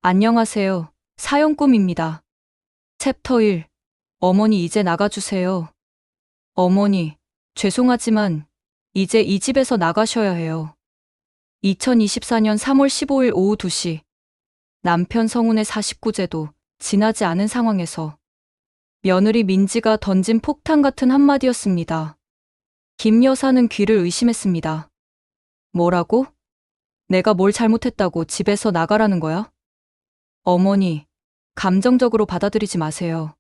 안녕하세요. 사연꿈입니다. 챕터 1. 어머니 이제 나가주세요. 어머니, 죄송하지만 이제 이 집에서 나가셔야 해요. 2024년 3월 15일 오후 2시. 남편 성훈의 49제도 지나지 않은 상황에서 며느리 민지가 던진 폭탄 같은 한마디였습니다. 김 여사는 귀를 의심했습니다. 뭐라고? 내가 뭘 잘못했다고 집에서 나가라는 거야? 어머니, 감정적으로 받아들이지 마세요.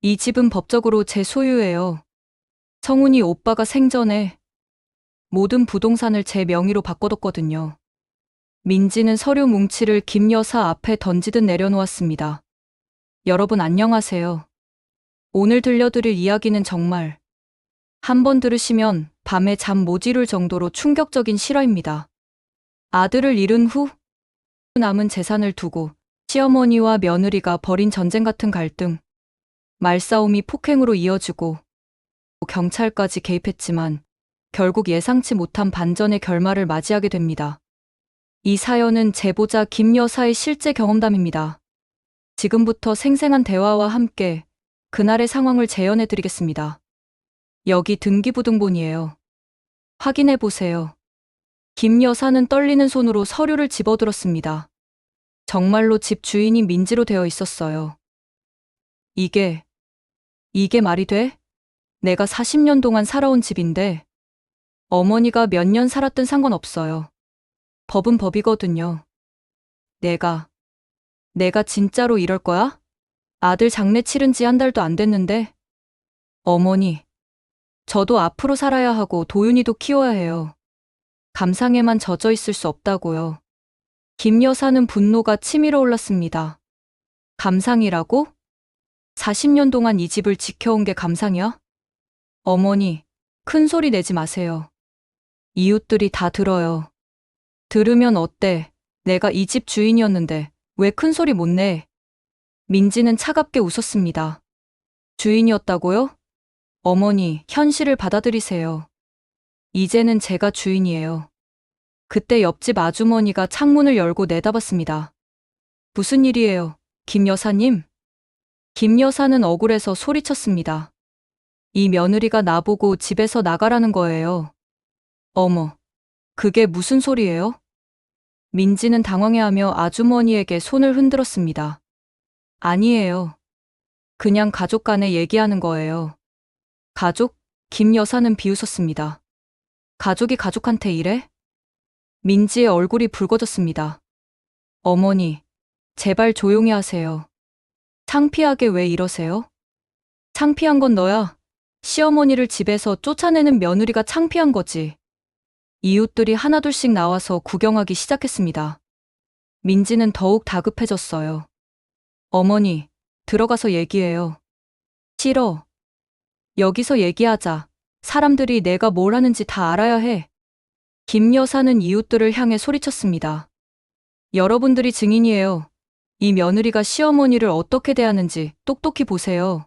이 집은 법적으로 제 소유예요. 성훈이 오빠가 생전에 모든 부동산을 제 명의로 바꿔뒀거든요. 민지는 서류 뭉치를 김 여사 앞에 던지듯 내려놓았습니다. 여러분 안녕하세요. 오늘 들려드릴 이야기는 정말 한 번 들으시면 밤에 잠 못 이룰 정도로 충격적인 실화입니다. 아들을 잃은 후 남은 재산을 두고 시어머니와 며느리가 벌인 전쟁 같은 갈등, 말싸움이 폭행으로 이어지고 경찰까지 개입했지만 결국 예상치 못한 반전의 결말을 맞이하게 됩니다. 이 사연은 제보자 김 여사의 실제 경험담입니다. 지금부터 생생한 대화와 함께 그날의 상황을 재현해 드리겠습니다. 여기 등기부등본이에요. 확인해 보세요. 김 여사는 떨리는 손으로 서류를 집어들었습니다. 정말로 집 주인이 민지로 되어 있었어요. 이게 말이 돼? 내가 40년 동안 살아온 집인데 어머니가 몇 년 살았든 상관없어요. 법은 법이거든요. 내가 진짜로 이럴 거야? 아들 장례 치른 지 한 달도 안 됐는데. 어머니, 저도 앞으로 살아야 하고 도윤이도 키워야 해요. 감상에만 젖어 있을 수 없다고요. 김 여사는 분노가 치밀어 올랐습니다. 감상이라고? 40년 동안 이 집을 지켜온 게 감상이야? 어머니, 큰 소리 내지 마세요. 이웃들이 다 들어요. 들으면 어때? 내가 이 집 주인이었는데 왜 큰 소리 못 내? 민지는 차갑게 웃었습니다. 주인이었다고요? 어머니, 현실을 받아들이세요. 이제는 제가 주인이에요. 그때 옆집 아주머니가 창문을 열고 내다봤습니다. 무슨 일이에요, 김 여사님? 김 여사는 억울해서 소리쳤습니다. 이 며느리가 나보고 집에서 나가라는 거예요. 어머, 그게 무슨 소리예요? 민지는 당황해하며 아주머니에게 손을 흔들었습니다. 아니에요. 그냥 가족 간에 얘기하는 거예요. 가족? 김 여사는 비웃었습니다. 가족이 가족한테 이래? 민지의 얼굴이 붉어졌습니다. 어머니, 제발 조용히 하세요. 창피하게 왜 이러세요? 창피한 건 너야. 시어머니를 집에서 쫓아내는 며느리가 창피한 거지. 이웃들이 하나둘씩 나와서 구경하기 시작했습니다. 민지는 더욱 다급해졌어요. 어머니, 들어가서 얘기해요. 싫어. 여기서 얘기하자. 사람들이 내가 뭘 하는지 다 알아야 해. 김 여사는 이웃들을 향해 소리쳤습니다. 여러분들이 증인이에요. 이 며느리가 시어머니를 어떻게 대하는지 똑똑히 보세요.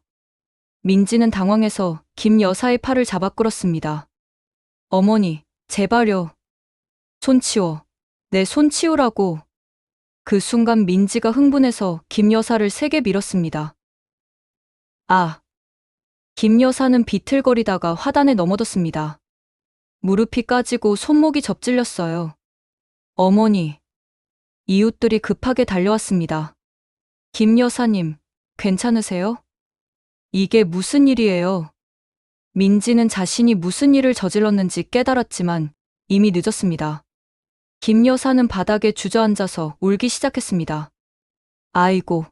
민지는 당황해서 김 여사의 팔을 잡아 끌었습니다. 어머니, 제발요. 손 치워. 내 손 치우라고. 그 순간 민지가 흥분해서 김 여사를 세게 밀었습니다. 아. 김 여사는 비틀거리다가 화단에 넘어졌습니다. 무릎이 까지고 손목이 접질렸어요. 어머니. 이웃들이 급하게 달려왔습니다. 김 여사님, 괜찮으세요? 이게 무슨 일이에요? 민지는 자신이 무슨 일을 저질렀는지 깨달았지만 이미 늦었습니다. 김 여사는 바닥에 주저앉아서 울기 시작했습니다. 아이고,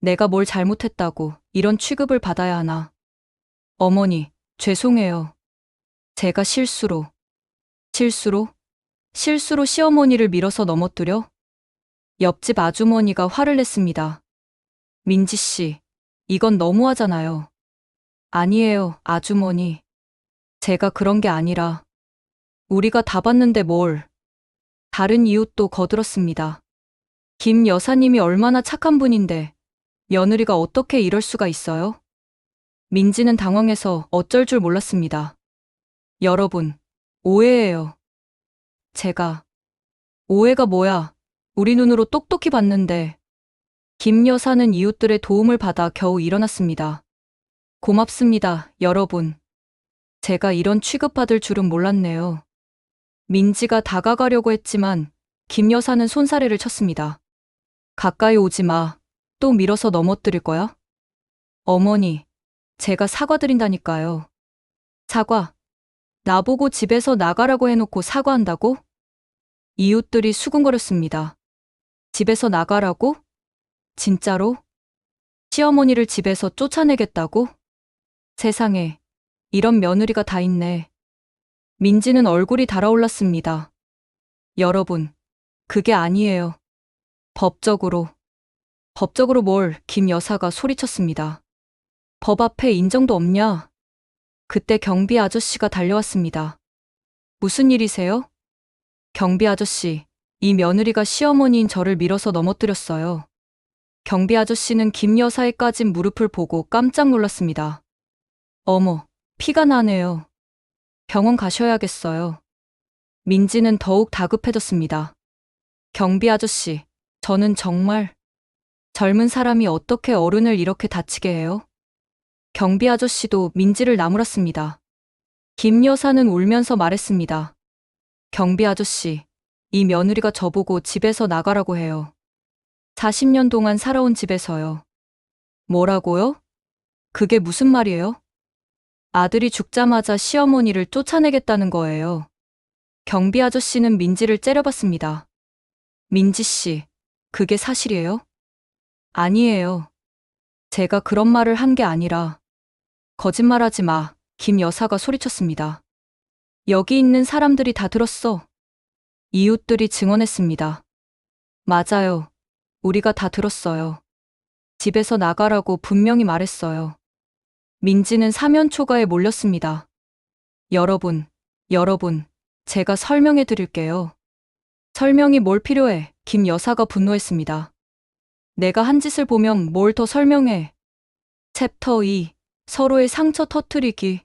내가 뭘 잘못했다고 이런 취급을 받아야 하나. 어머니, 죄송해요. 제가 실수로 시어머니를 밀어서 넘어뜨려? 옆집 아주머니가 화를 냈습니다. 민지 씨, 이건 너무하잖아요. 아니에요, 아주머니. 제가 그런 게 아니라. 우리가 다 봤는데 뭘. 다른 이웃도 거들었습니다. 김 여사님이 얼마나 착한 분인데 며느리가 어떻게 이럴 수가 있어요? 민지는 당황해서 어쩔 줄 몰랐습니다. 여러분, 오해예요. 제가. 오해가 뭐야? 우리 눈으로 똑똑히 봤는데 김 여사는 이웃들의 도움을 받아 겨우 일어났습니다. 고맙습니다, 여러분. 제가 이런 취급받을 줄은 몰랐네요. 민지가 다가가려고 했지만 김 여사는 손사래를 쳤습니다. 가까이 오지 마. 또 밀어서 넘어뜨릴 거야? 어머니, 제가 사과드린다니까요. 사과? 나보고 집에서 나가라고 해놓고 사과한다고? 이웃들이 수군거렸습니다. 집에서 나가라고? 진짜로? 시어머니를 집에서 쫓아내겠다고? 세상에, 이런 며느리가 다 있네. 민지는 얼굴이 달아올랐습니다. 여러분, 그게 아니에요. 법적으로 뭘, 김 여사가 소리쳤습니다. 법 앞에 인정도 없냐? 그때 경비 아저씨가 달려왔습니다. 무슨 일이세요? 경비 아저씨, 이 며느리가 시어머니인 저를 밀어서 넘어뜨렸어요. 경비 아저씨는 김 여사의 까진 무릎을 보고 깜짝 놀랐습니다. 어머, 피가 나네요. 병원 가셔야겠어요. 민지는 더욱 다급해졌습니다. 경비 아저씨, 저는 정말 젊은 사람이 어떻게 어른을 이렇게 다치게 해요? 경비 아저씨도 민지를 나무랐습니다. 김 여사는 울면서 말했습니다. 경비 아저씨, 이 며느리가 저보고 집에서 나가라고 해요. 40년 동안 살아온 집에서요. 뭐라고요? 그게 무슨 말이에요? 아들이 죽자마자 시어머니를 쫓아내겠다는 거예요. 경비 아저씨는 민지를 째려봤습니다. 민지 씨, 그게 사실이에요? 아니에요. 제가 그런 말을 한 게 아니라. 거짓말하지 마, 김 여사가 소리쳤습니다. 여기 있는 사람들이 다 들었어. 이웃들이 증언했습니다. 맞아요. 우리가 다 들었어요. 집에서 나가라고 분명히 말했어요. 민지는 사면초가에 몰렸습니다. 여러분, 제가 설명해 드릴게요. 설명이 뭘 필요해? 김 여사가 분노했습니다. 내가 한 짓을 보면 뭘 더 설명해? 챕터 2. 서로의 상처 터뜨리기.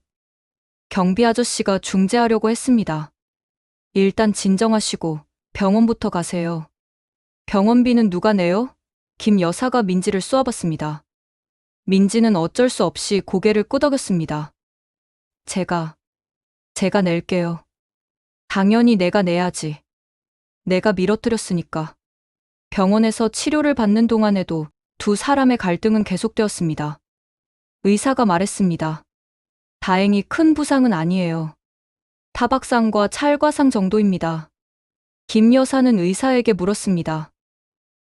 경비 아저씨가 중재하려고 했습니다. 일단 진정하시고 병원부터 가세요. 병원비는 누가 내요? 김 여사가 민지를 쏘아봤습니다. 민지는 어쩔 수 없이 고개를 끄덕였습니다. 제가 낼게요. 당연히 내가 내야지. 내가 밀어뜨렸으니까. 병원에서 치료를 받는 동안에도 두 사람의 갈등은 계속되었습니다. 의사가 말했습니다. 다행히 큰 부상은 아니에요. 타박상과 찰과상 정도입니다. 김 여사는 의사에게 물었습니다.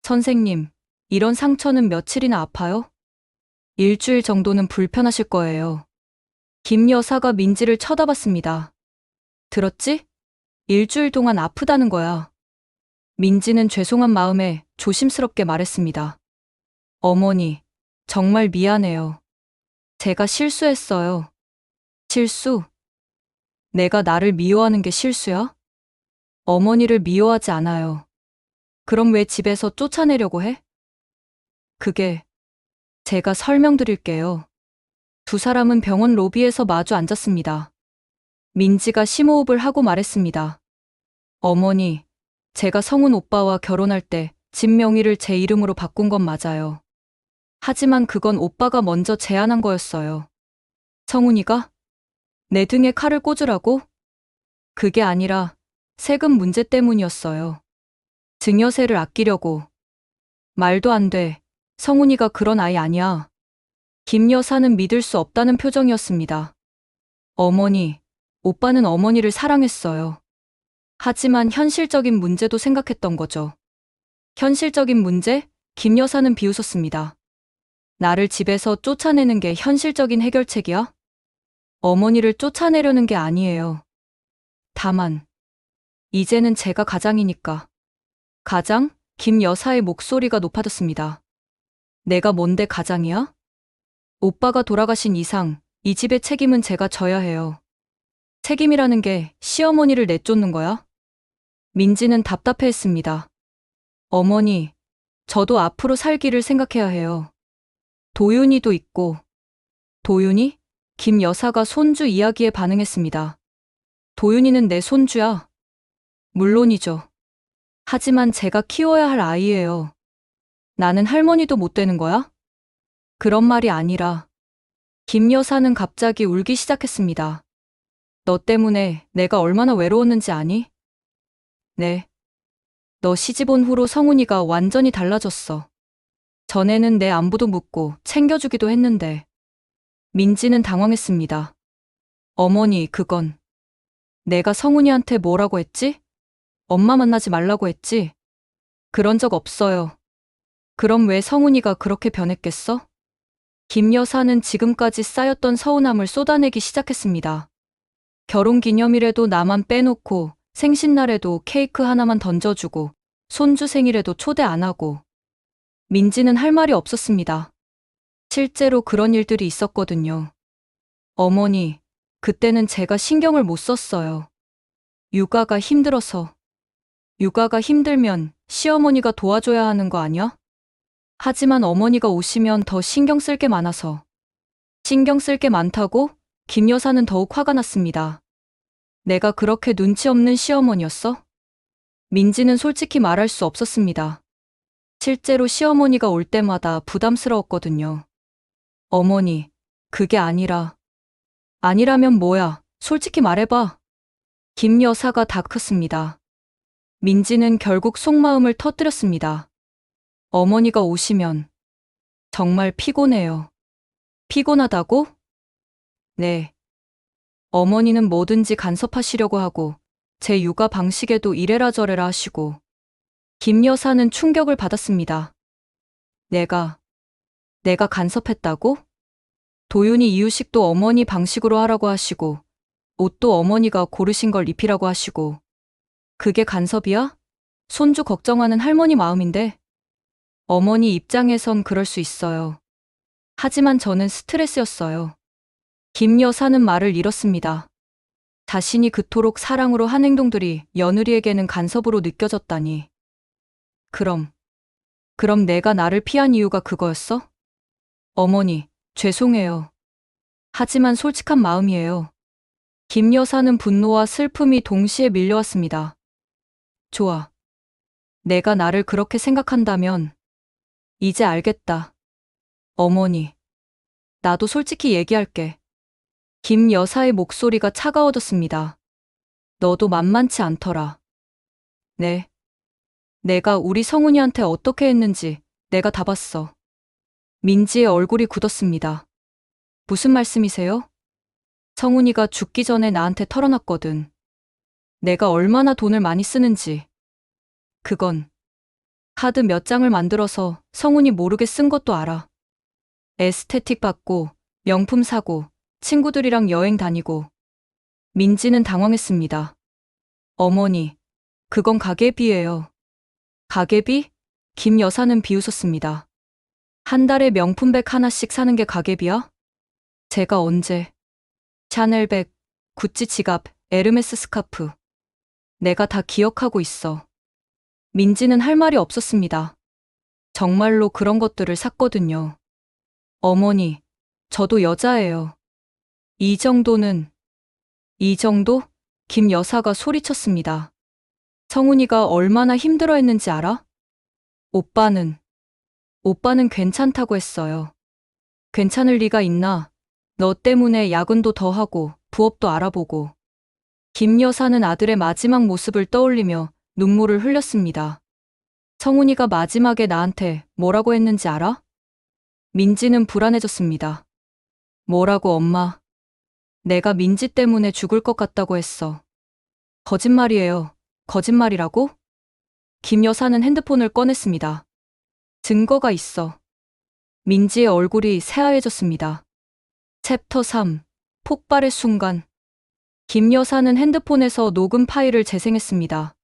선생님, 이런 상처는 며칠이나 아파요? 일주일 정도는 불편하실 거예요. 김 여사가 민지를 쳐다봤습니다. 들었지? 일주일 동안 아프다는 거야. 민지는 죄송한 마음에 조심스럽게 말했습니다. 어머니, 정말 미안해요. 제가 실수했어요. 실수? 내가 나를 미워하는 게 실수야? 어머니를 미워하지 않아요. 그럼 왜 집에서 쫓아내려고 해? 그게 제가 설명드릴게요. 두 사람은 병원 로비에서 마주 앉았습니다. 민지가 심호흡을 하고 말했습니다. 어머니, 제가 성훈 오빠와 결혼할 때 집 명의를 제 이름으로 바꾼 건 맞아요. 하지만 그건 오빠가 먼저 제안한 거였어요. 성훈이가? 내 등에 칼을 꽂으라고? 그게 아니라 세금 문제 때문이었어요. 증여세를 아끼려고. 말도 안 돼. 성훈이가 그런 아이 아니야. 김 여사는 믿을 수 없다는 표정이었습니다. 어머니, 오빠는 어머니를 사랑했어요. 하지만 현실적인 문제도 생각했던 거죠. 현실적인 문제? 김 여사는 비웃었습니다. 나를 집에서 쫓아내는 게 현실적인 해결책이야? 어머니를 쫓아내려는 게 아니에요. 다만, 이제는 제가 가장이니까. 가장? 김 여사의 목소리가 높아졌습니다. 내가 뭔데 가장이야? 오빠가 돌아가신 이상 이 집의 책임은 제가 져야 해요. 책임이라는 게 시어머니를 내쫓는 거야? 민지는 답답해했습니다. 어머니, 저도 앞으로 살기를 생각해야 해요. 도윤이도 있고. 도윤이? 김 여사가 손주 이야기에 반응했습니다. 도윤이는 내 손주야. 물론이죠. 하지만 제가 키워야 할 아이예요. 나는 할머니도 못 되는 거야? 그런 말이 아니라 김 여사는 갑자기 울기 시작했습니다. 너 때문에 내가 얼마나 외로웠는지 아니? 네. 너 시집 온 후로 성훈이가 완전히 달라졌어. 전에는 내 안부도 묻고 챙겨주기도 했는데 민지는 당황했습니다. 어머니, 그건 내가 성훈이한테 뭐라고 했지? 엄마 만나지 말라고 했지? 그런 적 없어요. 그럼 왜 성훈이가 그렇게 변했겠어? 김 여사는 지금까지 쌓였던 서운함을 쏟아내기 시작했습니다. 결혼기념일에도 나만 빼놓고 생신날에도 케이크 하나만 던져주고 손주 생일에도 초대 안 하고 민지는 할 말이 없었습니다. 실제로 그런 일들이 있었거든요. 어머니, 그때는 제가 신경을 못 썼어요. 육아가 힘들어서. 육아가 힘들면 시어머니가 도와줘야 하는 거 아니야? 하지만 어머니가 오시면 더 신경 쓸 게 많아서. 신경 쓸 게 많다고? 김 여사는 더욱 화가 났습니다. 내가 그렇게 눈치 없는 시어머니였어? 민지는 솔직히 말할 수 없었습니다. 실제로 시어머니가 올 때마다 부담스러웠거든요. 어머니, 그게 아니라면 뭐야? 솔직히 말해봐. 김 여사가 다크습니다. 민지는 결국 속마음을 터뜨렸습니다. 어머니가 오시면 정말 피곤해요. 피곤하다고? 네. 어머니는 뭐든지 간섭하시려고 하고 제 육아 방식에도 이래라 저래라 하시고 김 여사는 충격을 받았습니다. 내가 간섭했다고? 도윤이 이유식도 어머니 방식으로 하라고 하시고 옷도 어머니가 고르신 걸 입히라고 하시고 그게 간섭이야? 손주 걱정하는 할머니 마음인데 어머니 입장에선 그럴 수 있어요. 하지만 저는 스트레스였어요. 김 여사는 말을 잃었습니다. 자신이 그토록 사랑으로 한 행동들이 며느리에게는 간섭으로 느껴졌다니. 그럼 내가 나를 피한 이유가 그거였어? 어머니, 죄송해요. 하지만 솔직한 마음이에요. 김 여사는 분노와 슬픔이 동시에 밀려왔습니다. 좋아. 내가 나를 그렇게 생각한다면 이제 알겠다. 어머니, 나도 솔직히 얘기할게. 김 여사의 목소리가 차가워졌습니다. 너도 만만치 않더라. 네. 내가 우리 성훈이한테 어떻게 했는지 내가 다 봤어. 민지의 얼굴이 굳었습니다. 무슨 말씀이세요? 성훈이가 죽기 전에 나한테 털어놨거든. 내가 얼마나 돈을 많이 쓰는지. 그건 카드 몇 장을 만들어서 성훈이 모르게 쓴 것도 알아. 에스테틱 받고, 명품 사고, 친구들이랑 여행 다니고. 민지는 당황했습니다. 어머니, 그건 가계비예요. 가계비? 김 여사는 비웃었습니다. 한 달에 명품백 하나씩 사는 게 가계비야? 제가 언제? 샤넬백, 구찌 지갑, 에르메스 스카프. 내가 다 기억하고 있어. 민지는 할 말이 없었습니다. 정말로 그런 것들을 샀거든요. 어머니, 저도 여자예요. 이 정도는, 이 정도? 김 여사가 소리쳤습니다. 성훈이가 얼마나 힘들어했는지 알아? 오빠는 괜찮다고 했어요. 괜찮을 리가 있나? 너 때문에 야근도 더 하고 부업도 알아보고. 김 여사는 아들의 마지막 모습을 떠올리며 눈물을 흘렸습니다. 성훈이가 마지막에 나한테 뭐라고 했는지 알아? 민지는 불안해졌습니다. 뭐라고 엄마? 내가 민지 때문에 죽을 것 같다고 했어. 거짓말이에요. 거짓말이라고? 김 여사는 핸드폰을 꺼냈습니다. 증거가 있어. 민지의 얼굴이 새하얘졌습니다. 챕터 3. 폭발의 순간. 김 여사는 핸드폰에서 녹음 파일을 재생했습니다.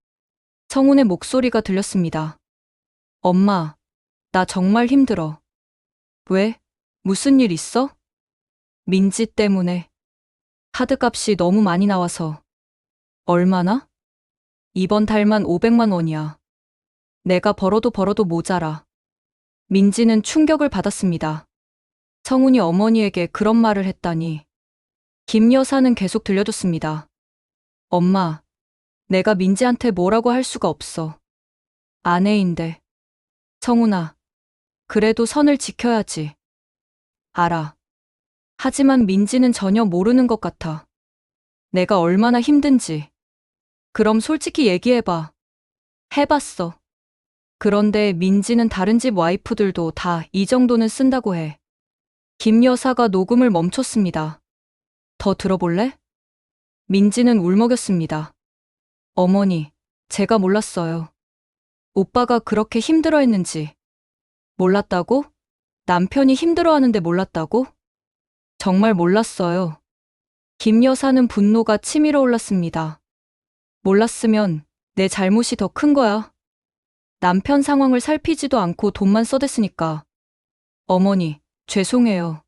성훈의 목소리가 들렸습니다. 엄마, 나 정말 힘들어. 왜? 무슨 일 있어? 민지 때문에. 카드값이 너무 많이 나와서. 얼마나? 이번 달만 500만 원이야. 내가 벌어도 모자라. 민지는 충격을 받았습니다. 성훈이 어머니에게 그런 말을 했다니. 김 여사는 계속 들려줬습니다. 엄마, 내가 민지한테 뭐라고 할 수가 없어. 아내인데. 성훈아, 그래도 선을 지켜야지. 알아. 하지만 민지는 전혀 모르는 것 같아. 내가 얼마나 힘든지. 그럼 솔직히 얘기해봐. 해봤어. 그런데 민지는 다른 집 와이프들도 다 이 정도는 쓴다고 해. 김 여사가 녹음을 멈췄습니다. 더 들어볼래? 민지는 울먹였습니다. 어머니, 제가 몰랐어요. 오빠가 그렇게 힘들어했는지. 몰랐다고? 남편이 힘들어하는데 몰랐다고? 정말 몰랐어요. 김 여사는 분노가 치밀어 올랐습니다. 몰랐으면 내 잘못이 더 큰 거야. 남편 상황을 살피지도 않고 돈만 써댔으니까. 어머니, 죄송해요.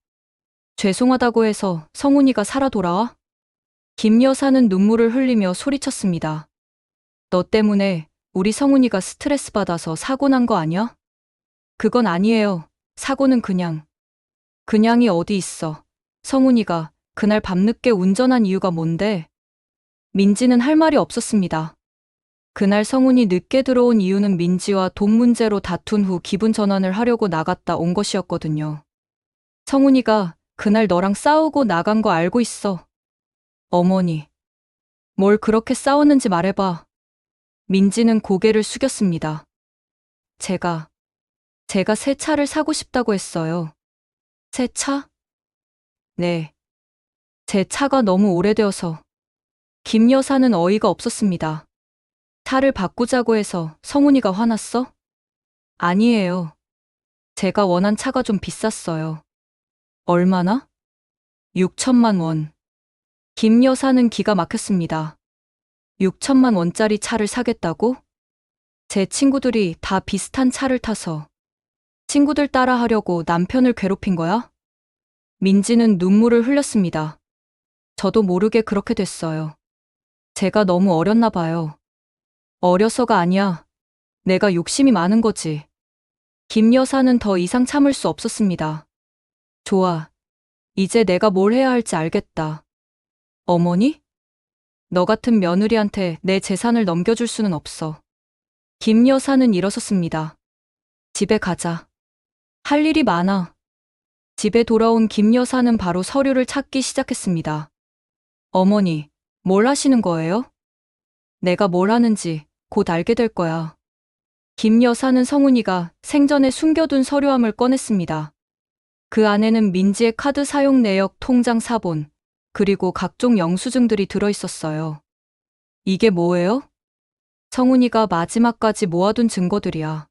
죄송하다고 해서 성훈이가 살아 돌아와? 김 여사는 눈물을 흘리며 소리쳤습니다. 너 때문에 우리 성훈이가 스트레스 받아서 사고 난 거 아니야? 그건 아니에요. 사고는 그냥이 어디 있어. 성훈이가 그날 밤늦게 운전한 이유가 뭔데? 민지는 할 말이 없었습니다. 그날 성훈이 늦게 들어온 이유는 민지와 돈 문제로 다툰 후 기분 전환을 하려고 나갔다 온 것이었거든요. 성훈이가 그날 너랑 싸우고 나간 거 알고 있어. 어머니, 뭘 그렇게 싸웠는지 말해봐. 민지는 고개를 숙였습니다. 제가 새 차를 사고 싶다고 했어요. 새 차? 네. 제 차가 너무 오래되어서. 김 여사는 어이가 없었습니다. 차를 바꾸자고 해서 성훈이가 화났어? 아니에요. 제가 원한 차가 좀 비쌌어요. 얼마나? 6천만 원. 김 여사는 기가 막혔습니다. 6천만 원짜리 차를 사겠다고? 제 친구들이 다 비슷한 차를 타서 친구들 따라 하려고 남편을 괴롭힌 거야? 민지는 눈물을 흘렸습니다. 저도 모르게 그렇게 됐어요. 제가 너무 어렸나 봐요. 어려서가 아니야. 내가 욕심이 많은 거지. 김 여사는 더 이상 참을 수 없었습니다. 좋아. 이제 내가 뭘 해야 할지 알겠다. 어머니? 너 같은 며느리한테 내 재산을 넘겨줄 수는 없어. 김 여사는 일어섰습니다. 집에 가자. 할 일이 많아. 집에 돌아온 김 여사는 바로 서류를 찾기 시작했습니다. 어머니, 뭘 하시는 거예요? 내가 뭘 하는지 곧 알게 될 거야. 김 여사는 성훈이가 생전에 숨겨둔 서류함을 꺼냈습니다. 그 안에는 민지의 카드 사용 내역 통장 사본, 그리고 각종 영수증들이 들어있었어요. 이게 뭐예요? 성훈이가 마지막까지 모아둔 증거들이야.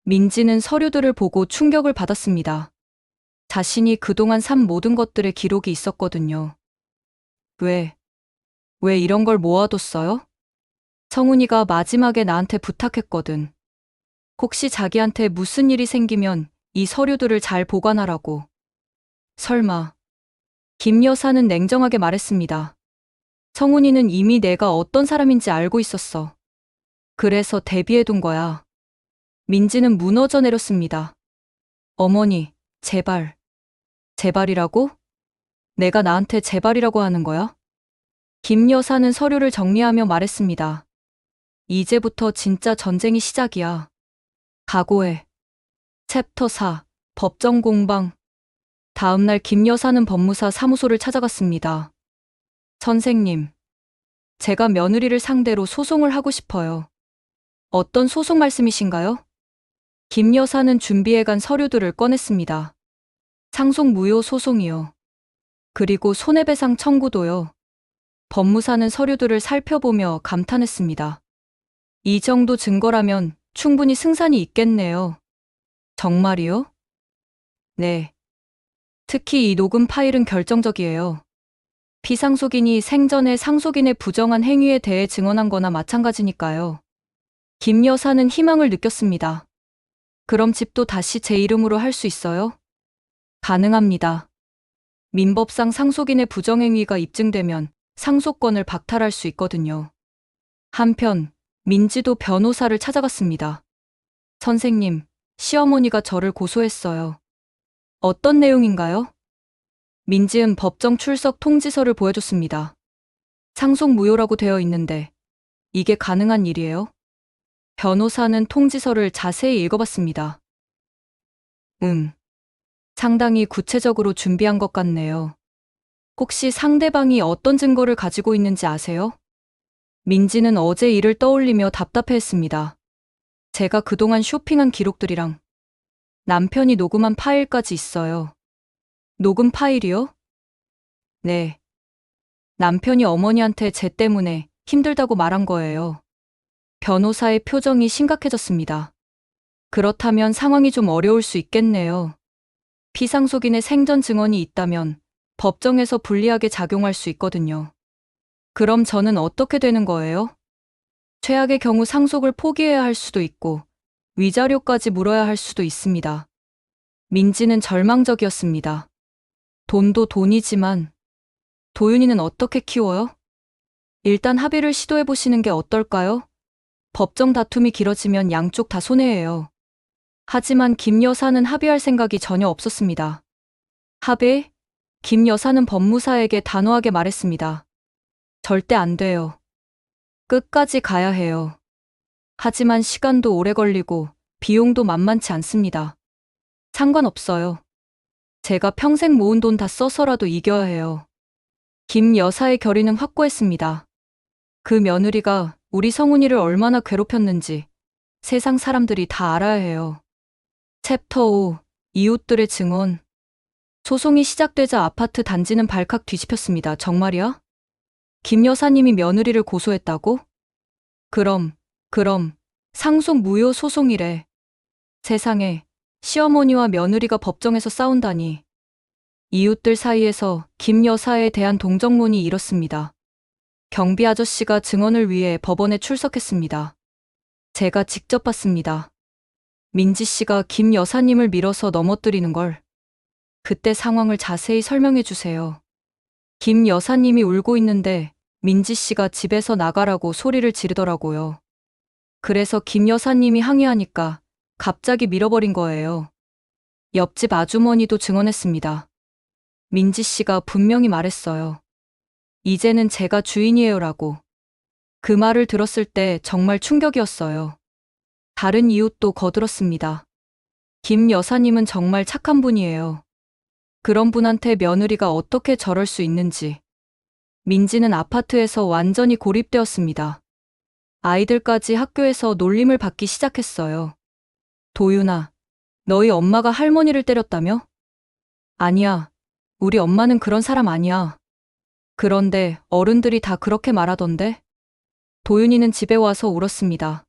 민지는 서류들을 보고 충격을 받았습니다. 자신이 그동안 산 모든 것들의 기록이 있었거든요. 왜 이런 걸 모아뒀어요? 성훈이가 마지막에 나한테 부탁했거든. 혹시 자기한테 무슨 일이 생기면 이 서류들을 잘 보관하라고. 설마. 김 여사는 냉정하게 말했습니다. 성훈이는 이미 내가 어떤 사람인지 알고 있었어. 그래서 대비해둔 거야. 민지는 무너져 내렸습니다. 어머니, 제발. 제발이라고? 내가 나한테 제발이라고 하는 거야? 김 여사는 서류를 정리하며 말했습니다. 이제부터 진짜 전쟁이 시작이야. 각오해. 챕터 4. 법정 공방. 다음날 김 여사는 법무사 사무소를 찾아갔습니다. 선생님, 제가 며느리를 상대로 소송을 하고 싶어요. 어떤 소송 말씀이신가요? 김 여사는 준비해간 서류들을 꺼냈습니다. 상속 무효 소송이요. 그리고 손해배상 청구도요. 법무사는 서류들을 살펴보며 감탄했습니다. 이 정도 증거라면 충분히 승산이 있겠네요. 정말이요? 네. 특히 이 녹음 파일은 결정적이에요. 피상속인이 생전에 상속인의 부정한 행위에 대해 증언한 거나 마찬가지니까요. 김 여사는 희망을 느꼈습니다. 그럼 집도 다시 제 이름으로 할 수 있어요? 가능합니다. 민법상 상속인의 부정행위가 입증되면 상속권을 박탈할 수 있거든요. 한편 민지도 변호사를 찾아갔습니다. 선생님, 시어머니가 저를 고소했어요. 어떤 내용인가요? 민지은 법정 출석 통지서를 보여줬습니다. 상속 무효라고 되어 있는데 이게 가능한 일이에요? 변호사는 통지서를 자세히 읽어봤습니다. 상당히 구체적으로 준비한 것 같네요. 혹시 상대방이 어떤 증거를 가지고 있는지 아세요? 민지는 어제 일을 떠올리며 답답해했습니다. 제가 그동안 쇼핑한 기록들이랑 남편이 녹음한 파일까지 있어요. 녹음 파일이요? 네. 남편이 어머니한테 쟤 때문에 힘들다고 말한 거예요. 변호사의 표정이 심각해졌습니다. 그렇다면 상황이 좀 어려울 수 있겠네요. 피상속인의 생전 증언이 있다면 법정에서 불리하게 작용할 수 있거든요. 그럼 저는 어떻게 되는 거예요? 최악의 경우 상속을 포기해야 할 수도 있고 위자료까지 물어야 할 수도 있습니다. 민지는 절망적이었습니다. 돈도 돈이지만 도윤이는 어떻게 키워요? 일단 합의를 시도해 보시는 게 어떨까요? 법정 다툼이 길어지면 양쪽 다 손해예요. 하지만 김 여사는 합의할 생각이 전혀 없었습니다. 합의? 김 여사는 법무사에게 단호하게 말했습니다. 절대 안 돼요. 끝까지 가야 해요. 하지만 시간도 오래 걸리고 비용도 만만치 않습니다. 상관없어요. 제가 평생 모은 돈 다 써서라도 이겨야 해요. 김 여사의 결의는 확고했습니다. 그 며느리가 우리 성훈이를 얼마나 괴롭혔는지 세상 사람들이 다 알아야 해요. 챕터 5. 이웃들의 증언. 소송이 시작되자 아파트 단지는 발칵 뒤집혔습니다. 정말이야? 김 여사님이 며느리를 고소했다고? 그럼 상속 무효 소송이래. 세상에, 시어머니와 며느리가 법정에서 싸운다니. 이웃들 사이에서 김 여사에 대한 동정론이 일었습니다. 경비 아저씨가 증언을 위해 법원에 출석했습니다. 제가 직접 봤습니다. 민지 씨가 김 여사님을 밀어서 넘어뜨리는 걸. 그때 상황을 자세히 설명해 주세요. 김 여사님이 울고 있는데 민지 씨가 집에서 나가라고 소리를 지르더라고요. 그래서 김 여사님이 항의하니까 갑자기 밀어버린 거예요. 옆집 아주머니도 증언했습니다. 민지 씨가 분명히 말했어요. 이제는 제가 주인이에요라고. 그 말을 들었을 때 정말 충격이었어요. 다른 이웃도 거들었습니다. 김 여사님은 정말 착한 분이에요. 그런 분한테 며느리가 어떻게 저럴 수 있는지. 민지는 아파트에서 완전히 고립되었습니다. 아이들까지 학교에서 놀림을 받기 시작했어요. 도윤아, 너희 엄마가 할머니를 때렸다며? 아니야. 우리 엄마는 그런 사람 아니야. 그런데 어른들이 다 그렇게 말하던데? 도윤이는 집에 와서 울었습니다.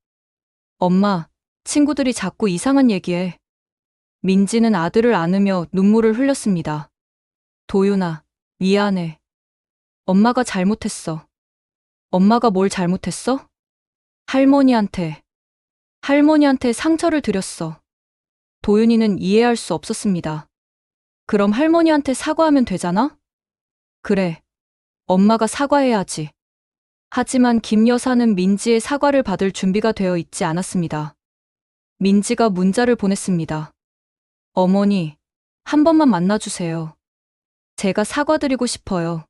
엄마, 친구들이 자꾸 이상한 얘기해. 민지는 아들을 안으며 눈물을 흘렸습니다. 도윤아, 미안해. 엄마가 잘못했어. 엄마가 뭘 잘못했어? 할머니한테 상처를 드렸어. 도윤이는 이해할 수 없었습니다. 그럼 할머니한테 사과하면 되잖아? 그래. 엄마가 사과해야지. 하지만 김 여사는 민지의 사과를 받을 준비가 되어 있지 않았습니다. 민지가 문자를 보냈습니다. 어머니, 한 번만 만나주세요. 제가 사과드리고 싶어요.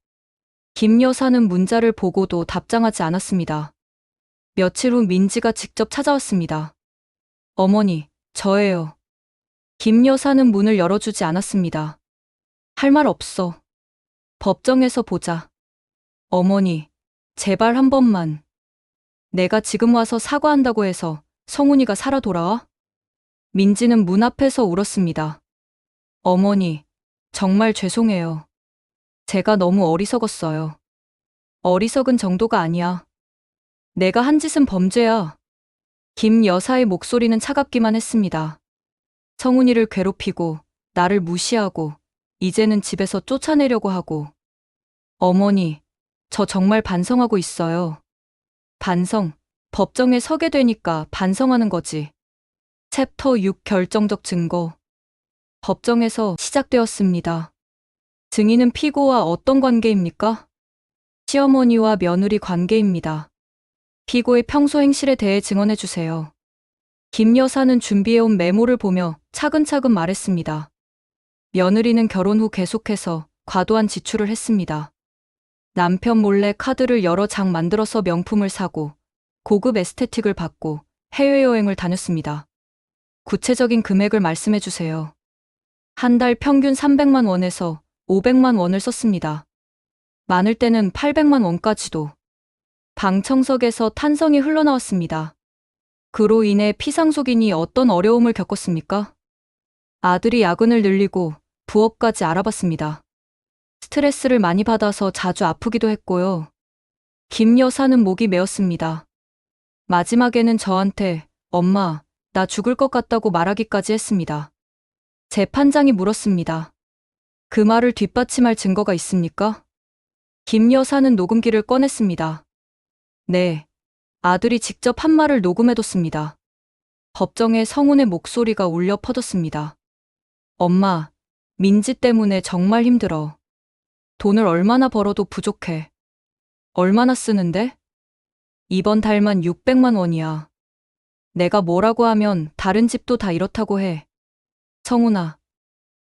김 여사는 문자를 보고도 답장하지 않았습니다. 며칠 후 민지가 직접 찾아왔습니다. 어머니, 저예요. 김 여사는 문을 열어주지 않았습니다. 할 말 없어. 법정에서 보자. 어머니, 제발 한 번만. 내가 지금 와서 사과한다고 해서 성훈이가 살아 돌아와? 민지는 문 앞에서 울었습니다. 어머니, 정말 죄송해요. 제가 너무 어리석었어요. 어리석은 정도가 아니야. 내가 한 짓은 범죄야. 김 여사의 목소리는 차갑기만 했습니다. 성훈이를 괴롭히고 나를 무시하고 이제는 집에서 쫓아내려고 하고. 어머니, 저 정말 반성하고 있어요. 반성, 법정에 서게 되니까 반성하는 거지. 챕터 6 결정적 증거. 법정에서 시작되었습니다. 증인은 피고와 어떤 관계입니까? 시어머니와 며느리 관계입니다. 피고의 평소 행실에 대해 증언해 주세요. 김 여사는 준비해온 메모를 보며 차근차근 말했습니다. 며느리는 결혼 후 계속해서 과도한 지출을 했습니다. 남편 몰래 카드를 여러 장 만들어서 명품을 사고 고급 에스테틱을 받고 해외여행을 다녔습니다. 구체적인 금액을 말씀해 주세요. 한 달 평균 300만 원에서 500만 원을 썼습니다. 많을 때는 800만 원까지도. 방청석에서 탄성이 흘러나왔습니다. 그로 인해 피상속인이 어떤 어려움을 겪었습니까? 아들이 야근을 늘리고 부업까지 알아봤습니다. 스트레스를 많이 받아서 자주 아프기도 했고요. 김 여사는 목이 메었습니다. 마지막에는 저한테 엄마, 나 죽을 것 같다고 말하기까지 했습니다. 재판장이 물었습니다. 그 말을 뒷받침할 증거가 있습니까? 김 여사는 녹음기를 꺼냈습니다. 네, 아들이 직접 한 말을 녹음해뒀습니다. 법정에 성운의 목소리가 울려 퍼졌습니다. 엄마, 민지 때문에 정말 힘들어. 돈을 얼마나 벌어도 부족해. 얼마나 쓰는데? 이번 달만 600만 원이야. 내가 뭐라고 하면 다른 집도 다 이렇다고 해. 성운아,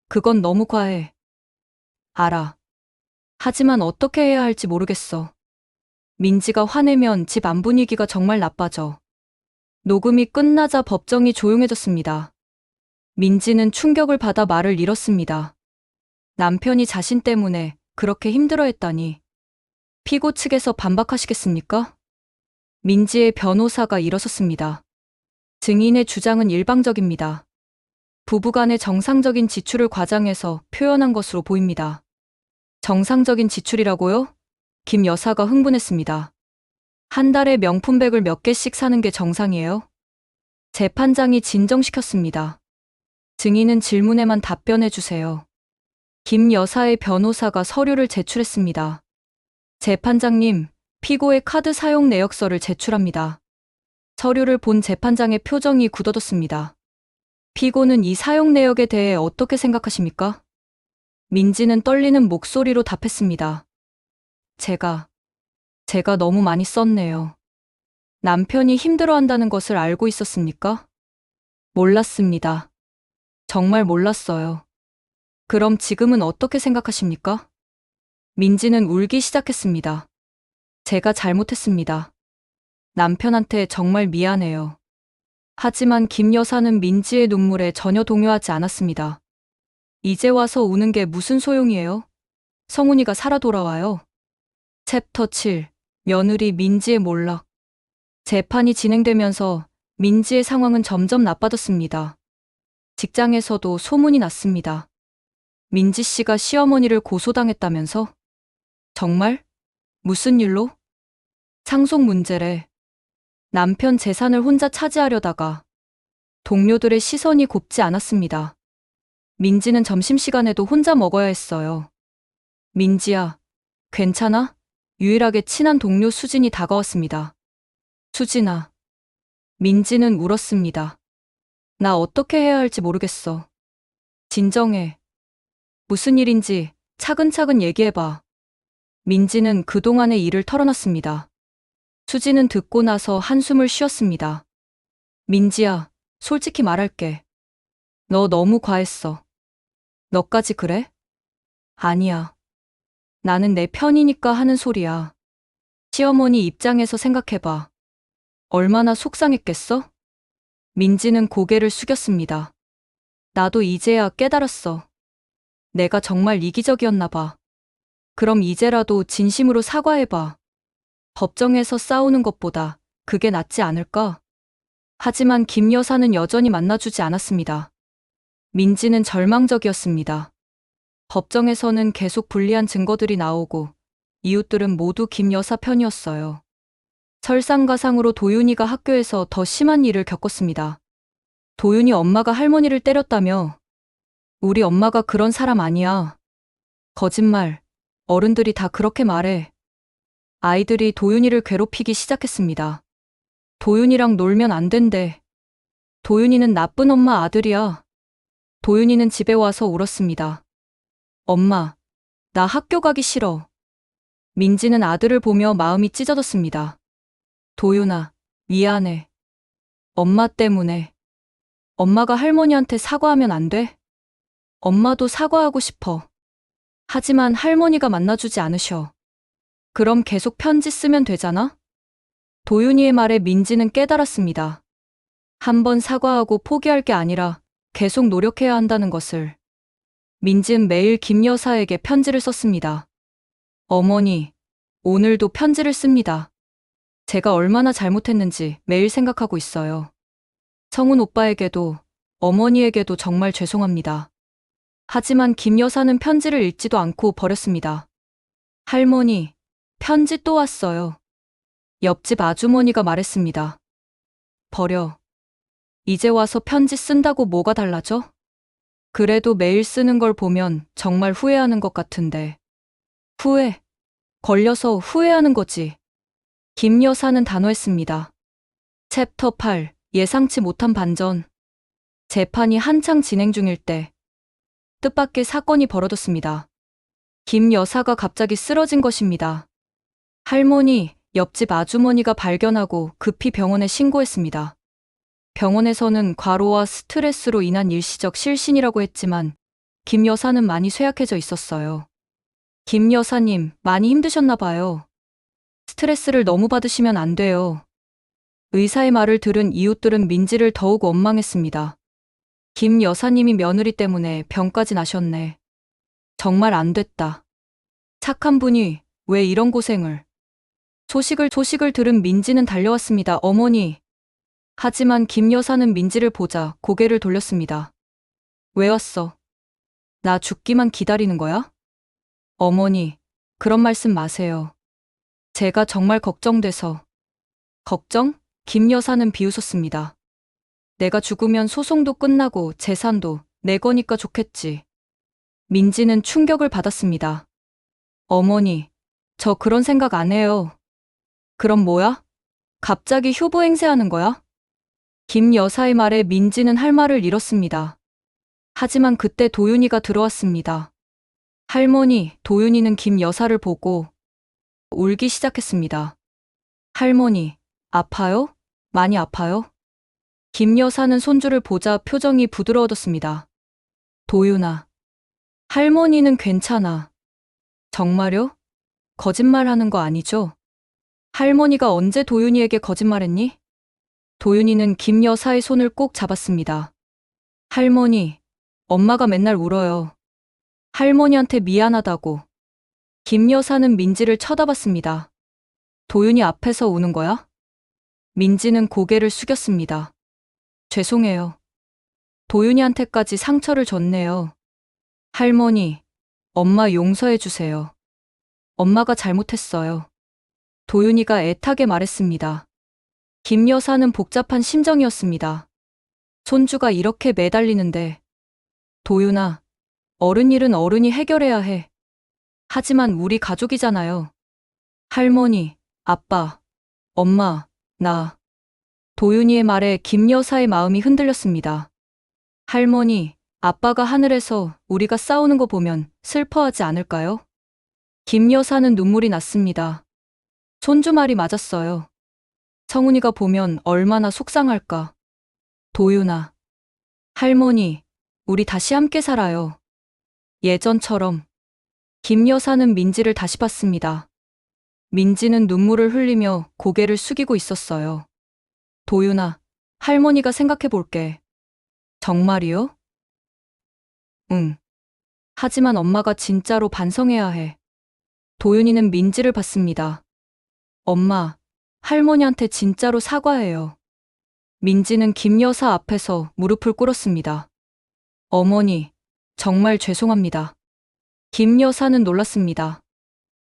그건 너무 과해. 알아. 하지만 어떻게 해야 할지 모르겠어. 민지가 화내면 집 안 분위기가 정말 나빠져. 녹음이 끝나자 법정이 조용해졌습니다. 민지는 충격을 받아 말을 잃었습니다. 남편이 자신 때문에 그렇게 힘들어했다니. 피고 측에서 반박하시겠습니까? 민지의 변호사가 일어섰습니다. 증인의 주장은 일방적입니다. 부부간의 정상적인 지출을 과장해서 표현한 것으로 보입니다. 정상적인 지출이라고요? 김 여사가 흥분했습니다. 한 달에 명품백을 몇 개씩 사는 게 정상이에요? 재판장이 진정시켰습니다. 증인은 질문에만 답변해 주세요. 김 여사의 변호사가 서류를 제출했습니다. 재판장님, 피고의 카드 사용 내역서를 제출합니다. 서류를 본 재판장의 표정이 굳어졌습니다. 피고는 이 사용 내역에 대해 어떻게 생각하십니까? 민지는 떨리는 목소리로 답했습니다. 제가 너무 많이 썼네요. 남편이 힘들어한다는 것을 알고 있었습니까? 몰랐습니다. 정말 몰랐어요. 그럼 지금은 어떻게 생각하십니까? 민지는 울기 시작했습니다. 제가 잘못했습니다. 남편한테 정말 미안해요. 하지만 김 여사는 민지의 눈물에 전혀 동요하지 않았습니다. 이제 와서 우는 게 무슨 소용이에요? 성훈이가 살아 돌아와요. 챕터 7. 며느리 민지의 몰락. 재판이 진행되면서 민지의 상황은 점점 나빠졌습니다. 직장에서도 소문이 났습니다. 민지 씨가 시어머니를 고소당했다면서? 정말? 무슨 일로? 상속 문제래. 남편 재산을 혼자 차지하려다가 동료들의 시선이 곱지 않았습니다. 민지는 점심시간에도 혼자 먹어야 했어요. 민지야, 괜찮아? 유일하게 친한 동료 수진이 다가왔습니다. 수진아. 민지는 울었습니다. 나 어떻게 해야 할지 모르겠어. 진정해. 무슨 일인지 차근차근 얘기해봐. 민지는 그동안의 일을 털어놨습니다. 수지는 듣고 나서 한숨을 쉬었습니다. 민지야, 솔직히 말할게. 너 너무 과했어. 너까지 그래? 아니야. 나는 내 편이니까 하는 소리야. 시어머니 입장에서 생각해봐. 얼마나 속상했겠어? 민지는 고개를 숙였습니다. 나도 이제야 깨달았어. 내가 정말 이기적이었나 봐. 그럼 이제라도 진심으로 사과해봐. 법정에서 싸우는 것보다 그게 낫지 않을까? 하지만 김 여사는 여전히 만나주지 않았습니다. 민지는 절망적이었습니다. 법정에서는 계속 불리한 증거들이 나오고 이웃들은 모두 김 여사 편이었어요. 설상가상으로 도윤이가 학교에서 더 심한 일을 겪었습니다. 도윤이 엄마가 할머니를 때렸다며. 우리 엄마가 그런 사람 아니야. 거짓말. 어른들이 다 그렇게 말해. 아이들이 도윤이를 괴롭히기 시작했습니다. 도윤이랑 놀면 안 된대. 도윤이는 나쁜 엄마 아들이야. 도윤이는 집에 와서 울었습니다. 엄마, 나 학교 가기 싫어. 민지는 아들을 보며 마음이 찢어졌습니다. 도윤아, 미안해. 엄마 때문에. 엄마가 할머니한테 사과하면 안 돼? 엄마도 사과하고 싶어. 하지만 할머니가 만나주지 않으셔. 그럼 계속 편지 쓰면 되잖아? 도윤이의 말에 민지는 깨달았습니다. 한 번 사과하고 포기할 게 아니라 계속 노력해야 한다는 것을. 민지는 매일 김 여사에게 편지를 썼습니다. 어머니, 오늘도 편지를 씁니다. 제가 얼마나 잘못했는지 매일 생각하고 있어요. 성훈 오빠에게도 어머니에게도 정말 죄송합니다. 하지만 김 여사는 편지를 읽지도 않고 버렸습니다. 할머니, 편지 또 왔어요. 옆집 아주머니가 말했습니다. 버려. 이제 와서 편지 쓴다고 뭐가 달라져? 그래도 매일 쓰는 걸 보면 정말 후회하는 것 같은데. 후회. 걸려서 후회하는 거지. 김 여사는 단호했습니다. 챕터 8. 예상치 못한 반전. 재판이 한창 진행 중일 때 뜻밖의 사건이 벌어졌습니다. 김 여사가 갑자기 쓰러진 것입니다. 할머니, 옆집 아주머니가 발견하고 급히 병원에 신고했습니다. 병원에서는 과로와 스트레스로 인한 일시적 실신이라고 했지만 김 여사는 많이 쇠약해져 있었어요. 김 여사님, 많이 힘드셨나 봐요. 스트레스를 너무 받으시면 안 돼요. 의사의 말을 들은 이웃들은 민지를 더욱 원망했습니다. 김 여사님이 며느리 때문에 병까지 나셨네. 정말 안 됐다. 착한 분이 왜 이런 고생을. 소식을 들은 민지는 달려왔습니다. 어머니. 하지만 김 여사는 민지를 보자 고개를 돌렸습니다. 왜 왔어? 나 죽기만 기다리는 거야? 어머니, 그런 말씀 마세요. 제가 정말 걱정돼서. 걱정? 김 여사는 비웃었습니다. 내가 죽으면 소송도 끝나고 재산도 내 거니까 좋겠지. 민지는 충격을 받았습니다. 어머니, 저 그런 생각 안 해요. 그럼 뭐야? 갑자기 효부 행세하는 거야? 김 여사의 말에 민지는 할 말을 잃었습니다. 하지만 그때 도윤이가 들어왔습니다. 할머니, 도윤이는 김 여사를 보고 울기 시작했습니다. 할머니, 아파요? 많이 아파요? 김 여사는 손주를 보자 표정이 부드러워졌습니다. 도윤아, 할머니는 괜찮아. 정말요? 거짓말하는 거 아니죠? 할머니가 언제 도윤이에게 거짓말했니? 도윤이는 김 여사의 손을 꼭 잡았습니다. 할머니, 엄마가 맨날 울어요. 할머니한테 미안하다고. 김 여사는 민지를 쳐다봤습니다. 도윤이 앞에서 우는 거야? 민지는 고개를 숙였습니다. 죄송해요. 도윤이한테까지 상처를 줬네요. 할머니, 엄마 용서해 주세요. 엄마가 잘못했어요. 도윤이가 애타게 말했습니다. 김 여사는 복잡한 심정이었습니다. 손주가 이렇게 매달리는데. 도윤아, 어른 일은 어른이 해결해야 해. 하지만 우리 가족이잖아요. 할머니, 아빠, 엄마, 나. 도윤이의 말에 김 여사의 마음이 흔들렸습니다. 할머니, 아빠가 하늘에서 우리가 싸우는 거 보면 슬퍼하지 않을까요? 김 여사는 눈물이 났습니다. 손주 말이 맞았어요. 성훈이가 보면 얼마나 속상할까. 도윤아, 할머니, 우리 다시 함께 살아요. 예전처럼. 김 여사는 민지를 다시 봤습니다. 민지는 눈물을 흘리며 고개를 숙이고 있었어요. 도윤아, 할머니가 생각해 볼게. 정말이요? 응. 하지만 엄마가 진짜로 반성해야 해. 도윤이는 민지를 봤습니다. 엄마, 할머니한테 진짜로 사과해요. 민지는 김 여사 앞에서 무릎을 꿇었습니다. 어머니, 정말 죄송합니다. 김 여사는 놀랐습니다.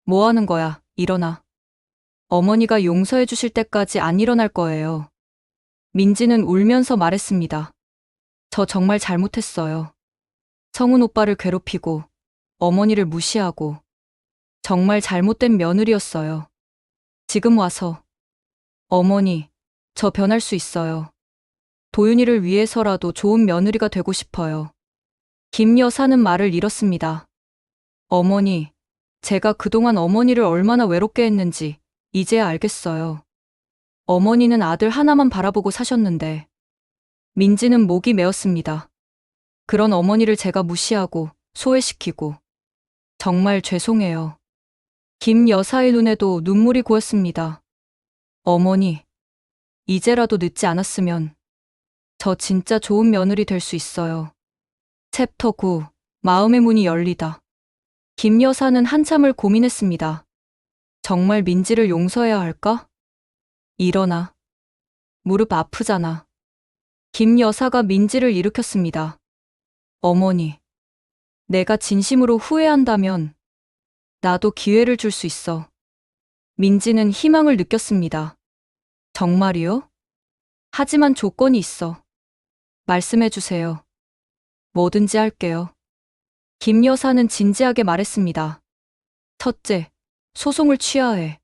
뭐 하는 거야, 일어나. 어머니가 용서해 주실 때까지 안 일어날 거예요. 민지는 울면서 말했습니다. 저 정말 잘못했어요. 성훈 오빠를 괴롭히고, 어머니를 무시하고, 정말 잘못된 며느리였어요. 지금 와서, 어머니, 저 변할 수 있어요. 도윤이를 위해서라도 좋은 며느리가 되고 싶어요. 김 여사는 말을 잃었습니다. 어머니, 제가 그동안 어머니를 얼마나 외롭게 했는지 이제야 알겠어요. 어머니는 아들 하나만 바라보고 사셨는데. 민지는 목이 메었습니다. 그런 어머니를 제가 무시하고 소외시키고 정말 죄송해요. 김 여사의 눈에도 눈물이 고였습니다. 어머니, 이제라도 늦지 않았으면 저 진짜 좋은 며느리 될 수 있어요. 챕터 9. 마음의 문이 열리다. 김 여사는 한참을 고민했습니다. 정말 민지를 용서해야 할까? 일어나. 무릎 아프잖아. 김 여사가 민지를 일으켰습니다. 어머니, 내가 진심으로 후회한다면 나도 기회를 줄 수 있어. 민지는 희망을 느꼈습니다. 정말이요? 하지만 조건이 있어. 말씀해 주세요. 뭐든지 할게요. 김 여사는 진지하게 말했습니다. 첫째, 소송을 취하해.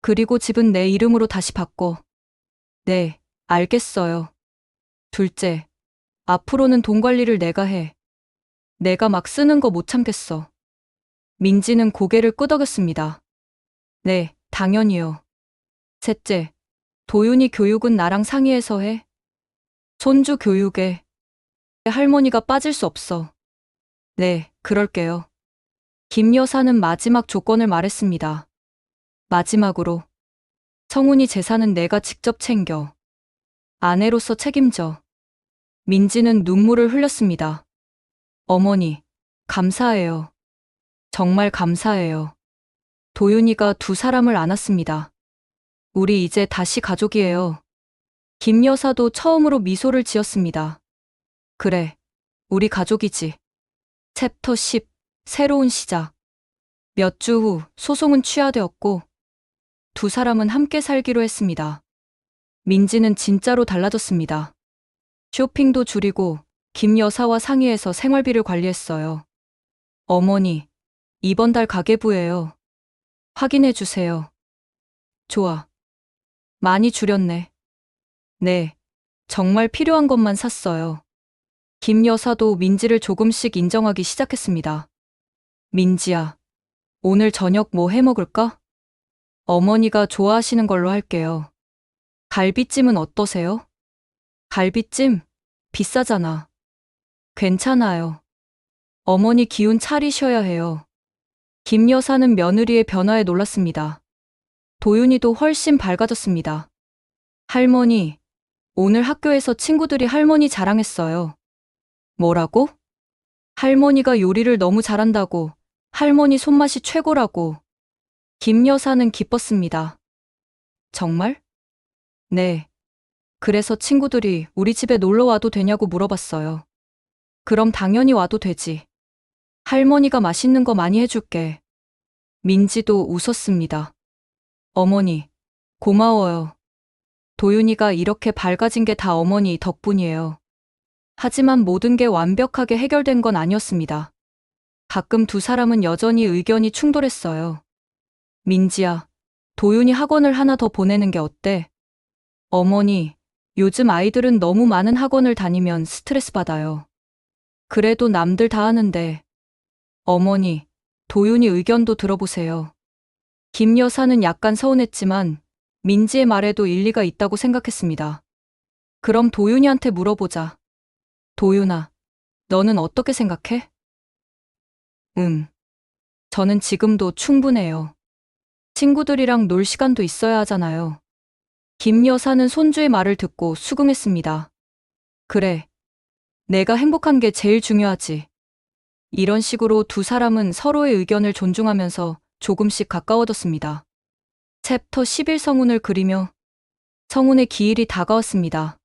그리고 집은 내 이름으로 다시 바꿔. 네, 알겠어요. 둘째, 앞으로는 돈 관리를 내가 해. 내가 막 쓰는 거 못 참겠어. 민지는 고개를 끄덕였습니다. 네, 당연히요. 셋째, 도윤이 교육은 나랑 상의해서 해. 손주 교육에 할머니가 빠질 수 없어. 네, 그럴게요. 김 여사는 마지막 조건을 말했습니다. 마지막으로, 성훈이 재산은 내가 직접 챙겨. 아내로서 책임져. 민지는 눈물을 흘렸습니다. 어머니, 감사해요. 정말 감사해요. 도윤이가 두 사람을 안았습니다. 우리 이제 다시 가족이에요. 김 여사도 처음으로 미소를 지었습니다. 그래, 우리 가족이지. 챕터 10. 새로운 시작. 몇 주 후 소송은 취하되었고 두 사람은 함께 살기로 했습니다. 민지는 진짜로 달라졌습니다. 쇼핑도 줄이고 김 여사와 상의해서 생활비를 관리했어요. 어머니, 이번 달 가계부예요. 확인해 주세요. 좋아. 많이 줄였네. 네, 정말 필요한 것만 샀어요. 김 여사도 민지를 조금씩 인정하기 시작했습니다. 민지야, 오늘 저녁 뭐 해 먹을까? 어머니가 좋아하시는 걸로 할게요. 갈비찜은 어떠세요? 갈비찜? 비싸잖아. 괜찮아요. 어머니 기운 차리셔야 해요. 김 여사는 며느리의 변화에 놀랐습니다. 도윤이도 훨씬 밝아졌습니다. 할머니, 오늘 학교에서 친구들이 할머니 자랑했어요. 뭐라고? 할머니가 요리를 너무 잘한다고, 할머니 손맛이 최고라고. 김 여사는 기뻤습니다. 정말? 네. 그래서 친구들이 우리 집에 놀러 와도 되냐고 물어봤어요. 그럼 당연히 와도 되지. 할머니가 맛있는 거 많이 해줄게. 민지도 웃었습니다. 어머니, 고마워요. 도윤이가 이렇게 밝아진 게 다 어머니 덕분이에요. 하지만 모든 게 완벽하게 해결된 건 아니었습니다. 가끔 두 사람은 여전히 의견이 충돌했어요. 민지야, 도윤이 학원을 하나 더 보내는 게 어때? 어머니, 요즘 아이들은 너무 많은 학원을 다니면 스트레스 받아요. 그래도 남들 다 하는데. 어머니, 도윤이 의견도 들어보세요. 김 여사는 약간 서운했지만 민지의 말에도 일리가 있다고 생각했습니다. 그럼 도윤이한테 물어보자. 도윤아, 너는 어떻게 생각해? 저는 지금도 충분해요. 친구들이랑 놀 시간도 있어야 하잖아요. 김 여사는 손주의 말을 듣고 수긍했습니다. 그래, 내가 행복한 게 제일 중요하지. 이런 식으로 두 사람은 서로의 의견을 존중하면서 조금씩 가까워졌습니다. 챕터 11. 성운을 그리며 성운의 기일이 다가왔습니다.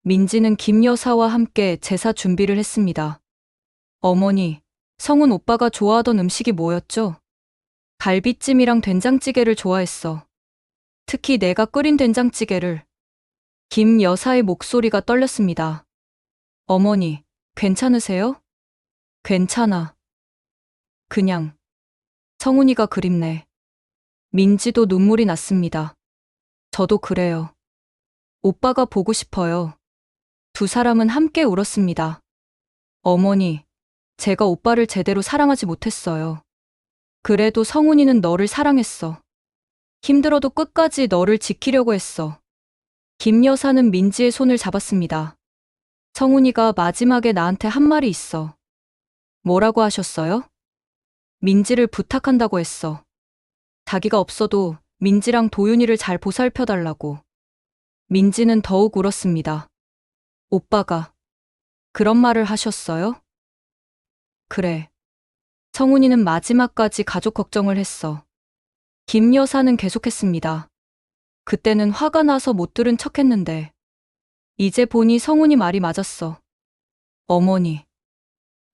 민지는 김 여사와 함께 제사 준비를 했습니다. 어머니, 성운 오빠가 좋아하던 음식이 뭐였죠? 갈비찜이랑 된장찌개를 좋아했어. 특히 내가 끓인 된장찌개를. 김 여사의 목소리가 떨렸습니다. 어머니, 괜찮으세요? 괜찮아. 그냥. 성훈이가 그립네. 민지도 눈물이 났습니다. 저도 그래요. 오빠가 보고 싶어요. 두 사람은 함께 울었습니다. 어머니, 제가 오빠를 제대로 사랑하지 못했어요. 그래도 성훈이는 너를 사랑했어. 힘들어도 끝까지 너를 지키려고 했어. 김 여사는 민지의 손을 잡았습니다. 성훈이가 마지막에 나한테 한 말이 있어. 뭐라고 하셨어요? 민지를 부탁한다고 했어. 자기가 없어도 민지랑 도윤이를 잘 보살펴달라고. 민지는 더욱 울었습니다. 오빠가 그런 말을 하셨어요? 그래. 성훈이는 마지막까지 가족 걱정을 했어. 김 여사는 계속했습니다. 그때는 화가 나서 못 들은 척 했는데, 이제 보니 성훈이 말이 맞았어. 어머니,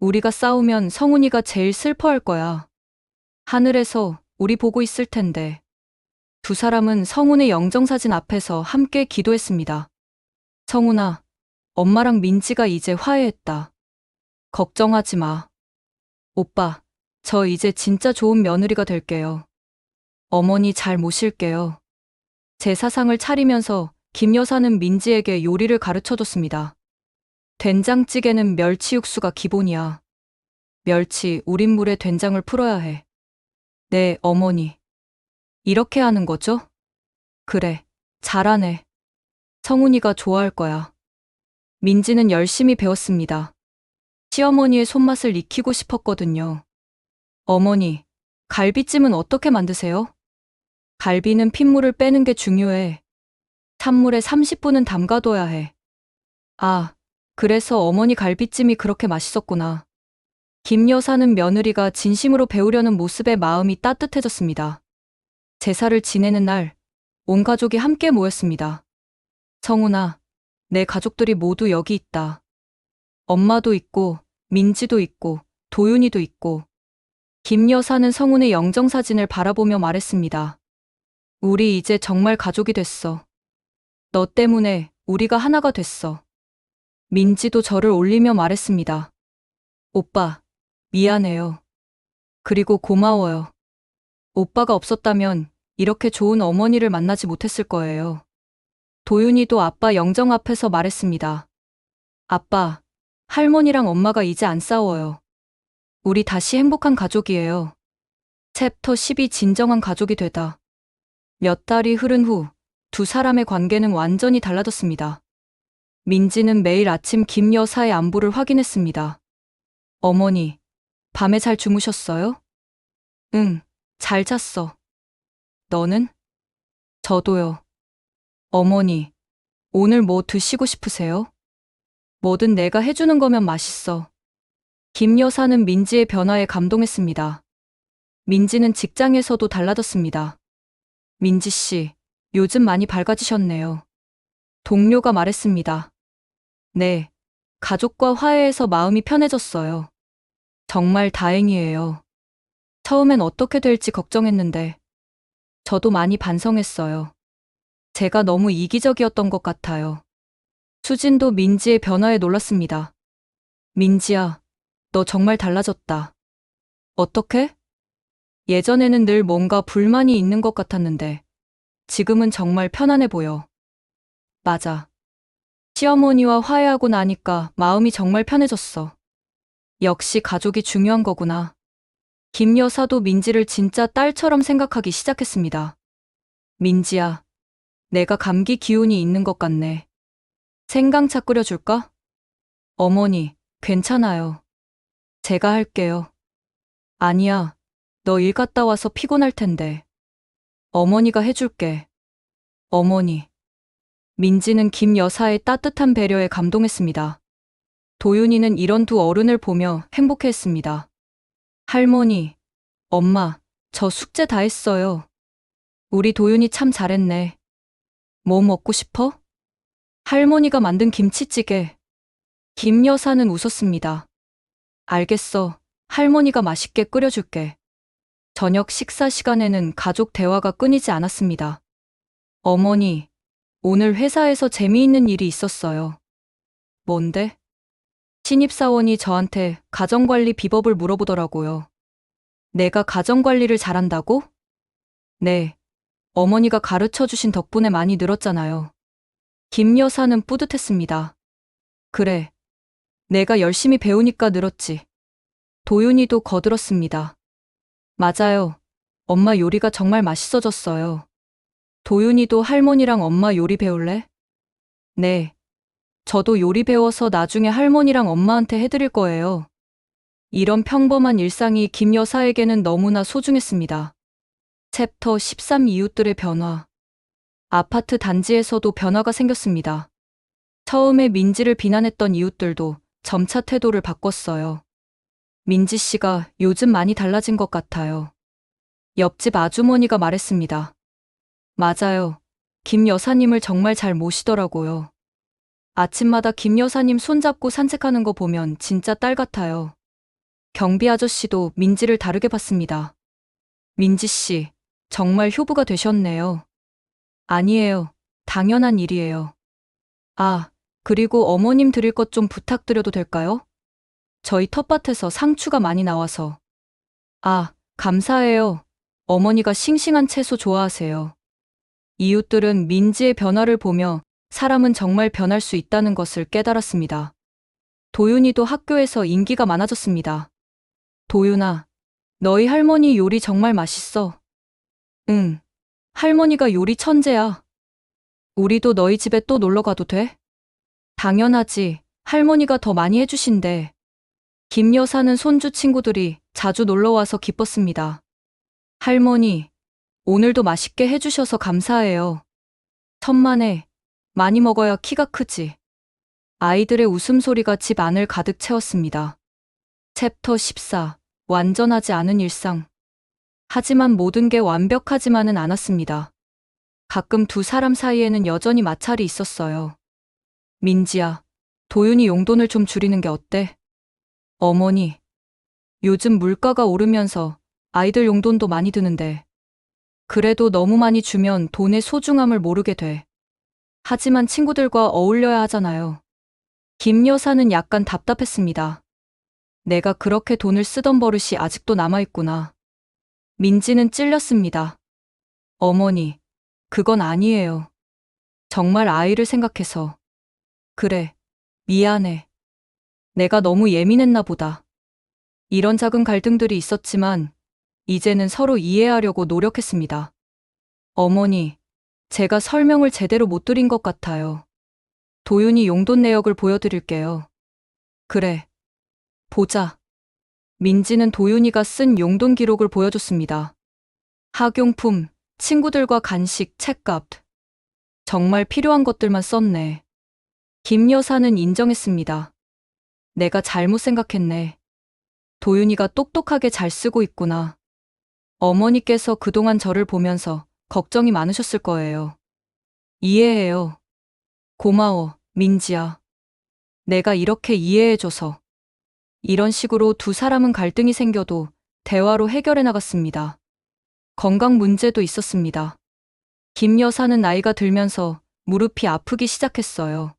우리가 싸우면 성훈이가 제일 슬퍼할 거야. 하늘에서 우리 보고 있을 텐데. 두 사람은 성훈의 영정사진 앞에서 함께 기도했습니다. 성훈아, 엄마랑 민지가 이제 화해했다. 걱정하지 마. 오빠, 저 이제 진짜 좋은 며느리가 될게요. 어머니 잘 모실게요. 제사상을 차리면서 김 여사는 민지에게 요리를 가르쳐줬습니다. 된장찌개는 멸치 육수가 기본이야. 멸치 우린 물에 된장을 풀어야 해. 네, 어머니. 이렇게 하는 거죠? 그래, 잘하네. 성훈이가 좋아할 거야. 민지는 열심히 배웠습니다. 시어머니의 손맛을 익히고 싶었거든요. 어머니, 갈비찜은 어떻게 만드세요? 갈비는 핏물을 빼는 게 중요해. 찬물에 30분은 담가둬야 해. 아, 그래서 어머니 갈비찜이 그렇게 맛있었구나. 김 여사는 며느리가 진심으로 배우려는 모습에 마음이 따뜻해졌습니다. 제사를 지내는 날, 온 가족이 함께 모였습니다. 성훈아, 내 가족들이 모두 여기 있다. 엄마도 있고, 민지도 있고, 도윤이도 있고. 김 여사는 성훈의 영정사진을 바라보며 말했습니다. 우리 이제 정말 가족이 됐어. 너 때문에 우리가 하나가 됐어. 민지도 저를 올리며 말했습니다. 오빠, 미안해요. 그리고 고마워요. 오빠가 없었다면 이렇게 좋은 어머니를 만나지 못했을 거예요. 도윤이도 아빠 영정 앞에서 말했습니다. 아빠, 할머니랑 엄마가 이제 안 싸워요. 우리 다시 행복한 가족이에요. 챕터 12 진정한 가족이 되다. 몇 달이 흐른 후 두 사람의 관계는 완전히 달라졌습니다. 민지는 매일 아침 김 여사의 안부를 확인했습니다. 어머니, 밤에 잘 주무셨어요? 응, 잘 잤어. 너는? 저도요. 어머니, 오늘 뭐 드시고 싶으세요? 뭐든 내가 해주는 거면 맛있어. 김 여사는 민지의 변화에 감동했습니다. 민지는 직장에서도 달라졌습니다. 민지 씨, 요즘 많이 밝아지셨네요. 동료가 말했습니다. 네, 가족과 화해해서 마음이 편해졌어요. 정말 다행이에요. 처음엔 어떻게 될지 걱정했는데, 저도 많이 반성했어요. 제가 너무 이기적이었던 것 같아요. 수진도 민지의 변화에 놀랐습니다. 민지야, 너 정말 달라졌다. 어떻게? 예전에는 늘 뭔가 불만이 있는 것 같았는데, 지금은 정말 편안해 보여. 맞아. 시어머니와 화해하고 나니까 마음이 정말 편해졌어. 역시 가족이 중요한 거구나. 김 여사도 민지를 진짜 딸처럼 생각하기 시작했습니다. 민지야, 내가 감기 기운이 있는 것 같네. 생강차 끓여줄까? 어머니, 괜찮아요. 제가 할게요. 아니야, 너 일 갔다 와서 피곤할 텐데. 어머니가 해줄게. 어머니. 민지는 김 여사의 따뜻한 배려에 감동했습니다. 도윤이는 이런 두 어른을 보며 행복해했습니다. 할머니, 엄마, 저 숙제 다 했어요. 우리 도윤이 참 잘했네. 뭐 먹고 싶어? 할머니가 만든 김치찌개. 김 여사는 웃었습니다. 알겠어. 할머니가 맛있게 끓여줄게. 저녁 식사 시간에는 가족 대화가 끊이지 않았습니다. 어머니, 오늘 회사에서 재미있는 일이 있었어요. 뭔데? 신입사원이 저한테 가정관리 비법을 물어보더라고요. 내가 가정관리를 잘한다고? 네. 어머니가 가르쳐 주신 덕분에 많이 늘었잖아요. 김 여사는 뿌듯했습니다. 그래. 내가 열심히 배우니까 늘었지. 도윤이도 거들었습니다. 맞아요. 엄마 요리가 정말 맛있어졌어요. 도윤이도 할머니랑 엄마 요리 배울래? 네. 저도 요리 배워서 나중에 할머니랑 엄마한테 해드릴 거예요. 이런 평범한 일상이 김 여사에게는 너무나 소중했습니다. 챕터 13 이웃들의 변화. 아파트 단지에서도 변화가 생겼습니다. 처음에 민지를 비난했던 이웃들도 점차 태도를 바꿨어요. 민지 씨가 요즘 많이 달라진 것 같아요. 옆집 아주머니가 말했습니다. 맞아요. 김 여사님을 정말 잘 모시더라고요. 아침마다 김 여사님 손잡고 산책하는 거 보면 진짜 딸 같아요. 경비 아저씨도 민지를 다르게 봤습니다. 민지 씨, 정말 효부가 되셨네요. 아니에요. 당연한 일이에요. 아, 그리고 어머님 드릴 것 좀 부탁드려도 될까요? 저희 텃밭에서 상추가 많이 나와서. 아, 감사해요. 어머니가 싱싱한 채소 좋아하세요. 이웃들은 민지의 변화를 보며 사람은 정말 변할 수 있다는 것을 깨달았습니다. 도윤이도 학교에서 인기가 많아졌습니다. 도윤아, 너희 할머니 요리 정말 맛있어. 응, 할머니가 요리 천재야. 우리도 너희 집에 또 놀러 가도 돼? 당연하지. 할머니가 더 많이 해주신대. 김 여사는 손주 친구들이 자주 놀러 와서 기뻤습니다. 할머니, 오늘도 맛있게 해주셔서 감사해요. 천만에, 많이 먹어야 키가 크지. 아이들의 웃음소리가 집 안을 가득 채웠습니다. 챕터 14. 완전하지 않은 일상. 하지만 모든 게 완벽하지만은 않았습니다. 가끔 두 사람 사이에는 여전히 마찰이 있었어요. 민지야, 도윤이 용돈을 좀 줄이는 게 어때? 어머니, 요즘 물가가 오르면서 아이들 용돈도 많이 드는데. 그래도 너무 많이 주면 돈의 소중함을 모르게 돼. 하지만 친구들과 어울려야 하잖아요. 김 여사는 약간 답답했습니다. 내가 그렇게 돈을 쓰던 버릇이 아직도 남아있구나. 민지는 찔렸습니다. 어머니, 그건 아니에요. 정말 아이를 생각해서. 그래, 미안해. 내가 너무 예민했나 보다. 이런 작은 갈등들이 있었지만, 이제는 서로 이해하려고 노력했습니다. 어머니, 제가 설명을 제대로 못 드린 것 같아요. 도윤이 용돈 내역을 보여드릴게요. 그래. 보자. 민지는 도윤이가 쓴 용돈 기록을 보여줬습니다. 학용품, 친구들과 간식, 책값. 정말 필요한 것들만 썼네. 김 여사는 인정했습니다. 내가 잘못 생각했네. 도윤이가 똑똑하게 잘 쓰고 있구나. 어머니께서 그동안 저를 보면서 걱정이 많으셨을 거예요. 이해해요. 고마워, 민지야. 내가 이렇게 이해해줘서. 이런 식으로 두 사람은 갈등이 생겨도 대화로 해결해 나갔습니다. 건강 문제도 있었습니다. 김 여사는 나이가 들면서 무릎이 아프기 시작했어요.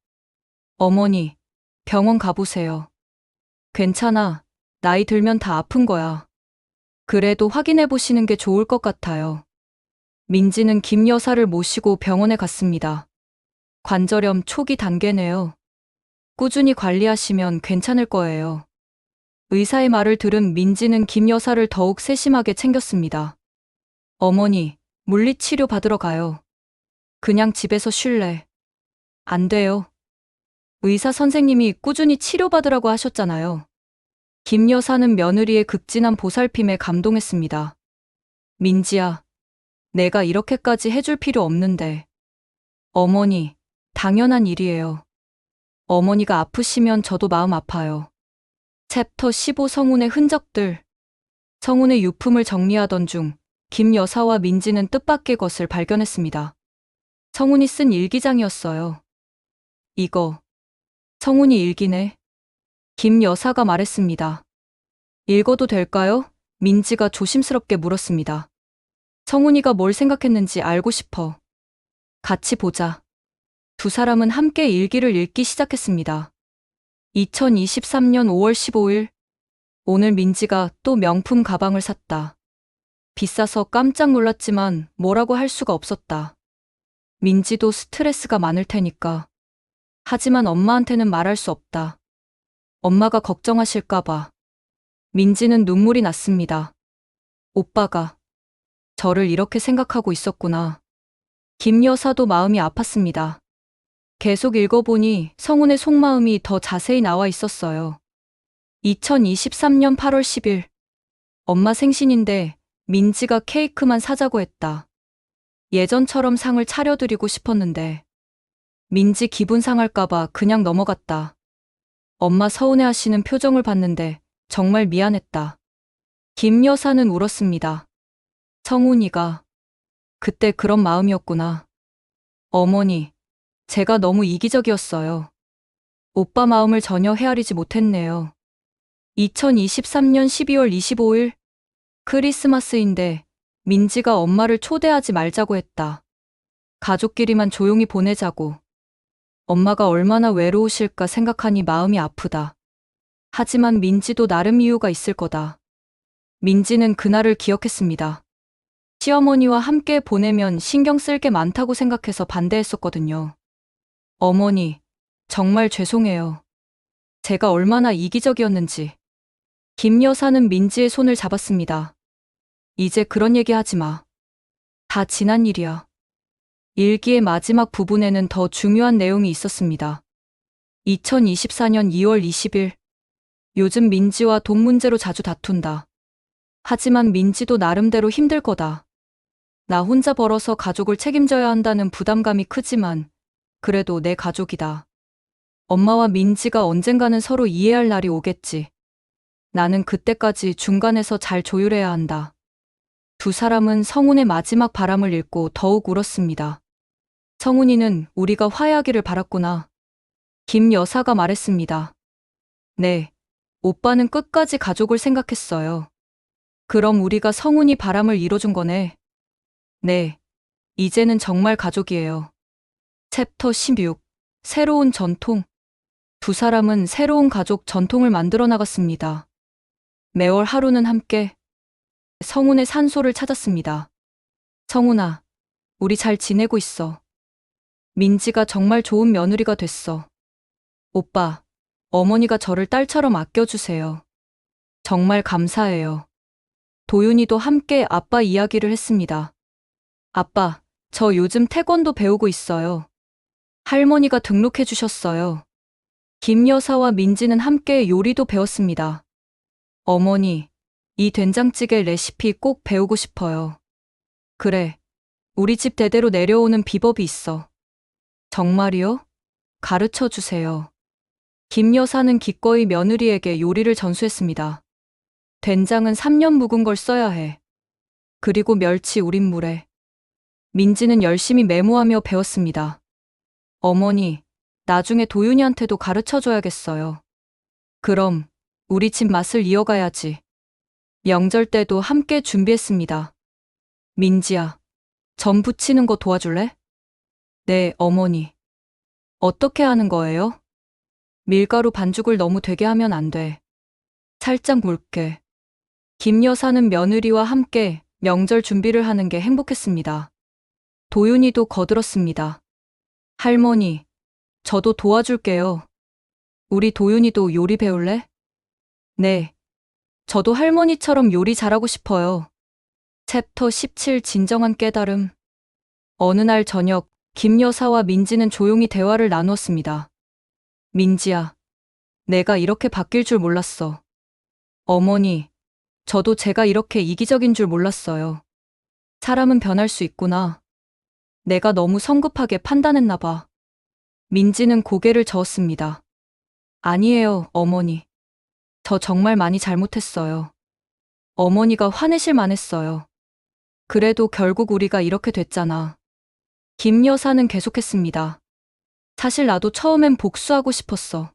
어머니, 병원 가보세요. 괜찮아. 나이 들면 다 아픈 거야. 그래도 확인해 보시는 게 좋을 것 같아요. 민지는 김 여사를 모시고 병원에 갔습니다. 관절염 초기 단계네요. 꾸준히 관리하시면 괜찮을 거예요. 의사의 말을 들은 민지는 김 여사를 더욱 세심하게 챙겼습니다. 어머니, 물리치료 받으러 가요. 그냥 집에서 쉴래. 안 돼요. 의사 선생님이 꾸준히 치료받으라고 하셨잖아요. 김 여사는 며느리의 극진한 보살핌에 감동했습니다. 민지야, 내가 이렇게까지 해줄 필요 없는데. 어머니, 당연한 일이에요. 어머니가 아프시면 저도 마음 아파요. 챕터 15 성운의 흔적들. 성운의 유품을 정리하던 중 김 여사와 민지는 뜻밖의 것을 발견했습니다. 성운이 쓴 일기장이었어요. 이거 성운이 일기네. 김 여사가 말했습니다. 읽어도 될까요? 민지가 조심스럽게 물었습니다. 성운이가 뭘 생각했는지 알고 싶어. 같이 보자. 두 사람은 함께 일기를 읽기 시작했습니다. 2023년 5월 15일. 오늘 민지가 또 명품 가방을 샀다. 비싸서 깜짝 놀랐지만 뭐라고 할 수가 없었다. 민지도 스트레스가 많을 테니까. 하지만 엄마한테는 말할 수 없다. 엄마가 걱정하실까봐. 민지는 눈물이 났습니다. 오빠가 저를 이렇게 생각하고 있었구나. 김 여사도 마음이 아팠습니다. 계속 읽어보니 성운의 속마음이 더 자세히 나와 있었어요. 2023년 8월 10일. 엄마 생신인데 민지가 케이크만 사자고 했다. 예전처럼 상을 차려드리고 싶었는데 민지 기분 상할까봐 그냥 넘어갔다. 엄마 서운해하시는 표정을 봤는데 정말 미안했다. 김 여사는 울었습니다. 성훈이가 그때 그런 마음이었구나. 어머니, 제가 너무 이기적이었어요. 오빠 마음을 전혀 헤아리지 못했네요. 2023년 12월 25일 크리스마스인데 민지가 엄마를 초대하지 말자고 했다. 가족끼리만 조용히 보내자고. 엄마가 얼마나 외로우실까 생각하니 마음이 아프다. 하지만 민지도 나름 이유가 있을 거다. 민지는 그날을 기억했습니다. 시어머니와 함께 보내면 신경 쓸 게 많다고 생각해서 반대했었거든요. 어머니, 정말 죄송해요. 제가 얼마나 이기적이었는지. 김 여사는 민지의 손을 잡았습니다. 이제 그런 얘기 하지 마. 다 지난 일이야. 일기의 마지막 부분에는 더 중요한 내용이 있었습니다. 2024년 2월 20일. 요즘 민지와 돈 문제로 자주 다툰다. 하지만 민지도 나름대로 힘들 거다. 나 혼자 벌어서 가족을 책임져야 한다는 부담감이 크지만 그래도 내 가족이다. 엄마와 민지가 언젠가는 서로 이해할 날이 오겠지. 나는 그때까지 중간에서 잘 조율해야 한다. 두 사람은 성훈의 마지막 바람을 읽고 더욱 울었습니다. 성훈이는 우리가 화해하기를 바랐구나. 김 여사가 말했습니다. 네, 오빠는 끝까지 가족을 생각했어요. 그럼 우리가 성훈이 바람을 이뤄준 거네. 네, 이제는 정말 가족이에요. 챕터 16. 새로운 전통. 두 사람은 새로운 가족 전통을 만들어 나갔습니다. 매월 하루는 함께 성훈의 산소를 찾았습니다. 성훈아, 우리 잘 지내고 있어. 민지가 정말 좋은 며느리가 됐어. 오빠, 어머니가 저를 딸처럼 아껴주세요. 정말 감사해요. 도윤이도 함께 아빠 이야기를 했습니다. 아빠, 저 요즘 태권도 배우고 있어요. 할머니가 등록해 주셨어요. 김 여사와 민지는 함께 요리도 배웠습니다. 어머니, 이 된장찌개 레시피 꼭 배우고 싶어요. 그래, 우리 집 대대로 내려오는 비법이 있어. 정말이요? 가르쳐 주세요. 김 여사는 기꺼이 며느리에게 요리를 전수했습니다. 된장은 3년 묵은 걸 써야 해. 그리고 멸치 우린 물에. 민지는 열심히 메모하며 배웠습니다. 어머니, 나중에 도윤이한테도 가르쳐 줘야겠어요. 그럼 우리 집 맛을 이어가야지. 명절 때도 함께 준비했습니다. 민지야, 전 부치는 거 도와줄래? 네, 어머니. 어떻게 하는 거예요? 밀가루 반죽을 너무 되게 하면 안 돼. 살짝 묽게. 김 여사는 며느리와 함께 명절 준비를 하는 게 행복했습니다. 도윤이도 거들었습니다. 할머니, 저도 도와줄게요. 우리 도윤이도 요리 배울래? 네. 저도 할머니처럼 요리 잘하고 싶어요. 챕터 17. 진정한 깨달음. 어느 날 저녁, 김 여사와 민지는 조용히 대화를 나누었습니다. 민지야, 내가 이렇게 바뀔 줄 몰랐어. 어머니, 저도 제가 이렇게 이기적인 줄 몰랐어요. 사람은 변할 수 있구나. 내가 너무 성급하게 판단했나 봐. 민지는 고개를 저었습니다. 아니에요, 어머니. 저 정말 많이 잘못했어요. 어머니가 화내실 만했어요. 그래도 결국 우리가 이렇게 됐잖아. 김 여사는 계속했습니다. 사실 나도 처음엔 복수하고 싶었어.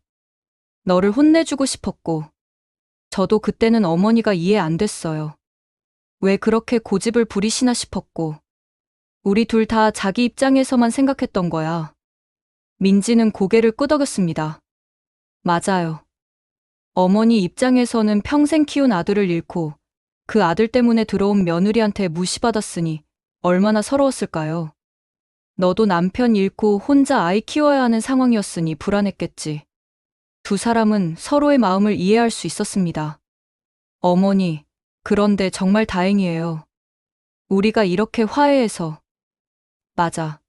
너를 혼내주고 싶었고. 저도 그때는 어머니가 이해 안 됐어요. 왜 그렇게 고집을 부리시나 싶었고. 우리 둘 다 자기 입장에서만 생각했던 거야. 민지는 고개를 끄덕였습니다. 맞아요. 어머니 입장에서는 평생 키운 아들을 잃고 그 아들 때문에 들어온 며느리한테 무시받았으니 얼마나 서러웠을까요? 너도 남편 잃고 혼자 아이 키워야 하는 상황이었으니 불안했겠지. 두 사람은 서로의 마음을 이해할 수 있었습니다. 어머니, 그런데 정말 다행이에요. 우리가 이렇게 화해해서. 맞아.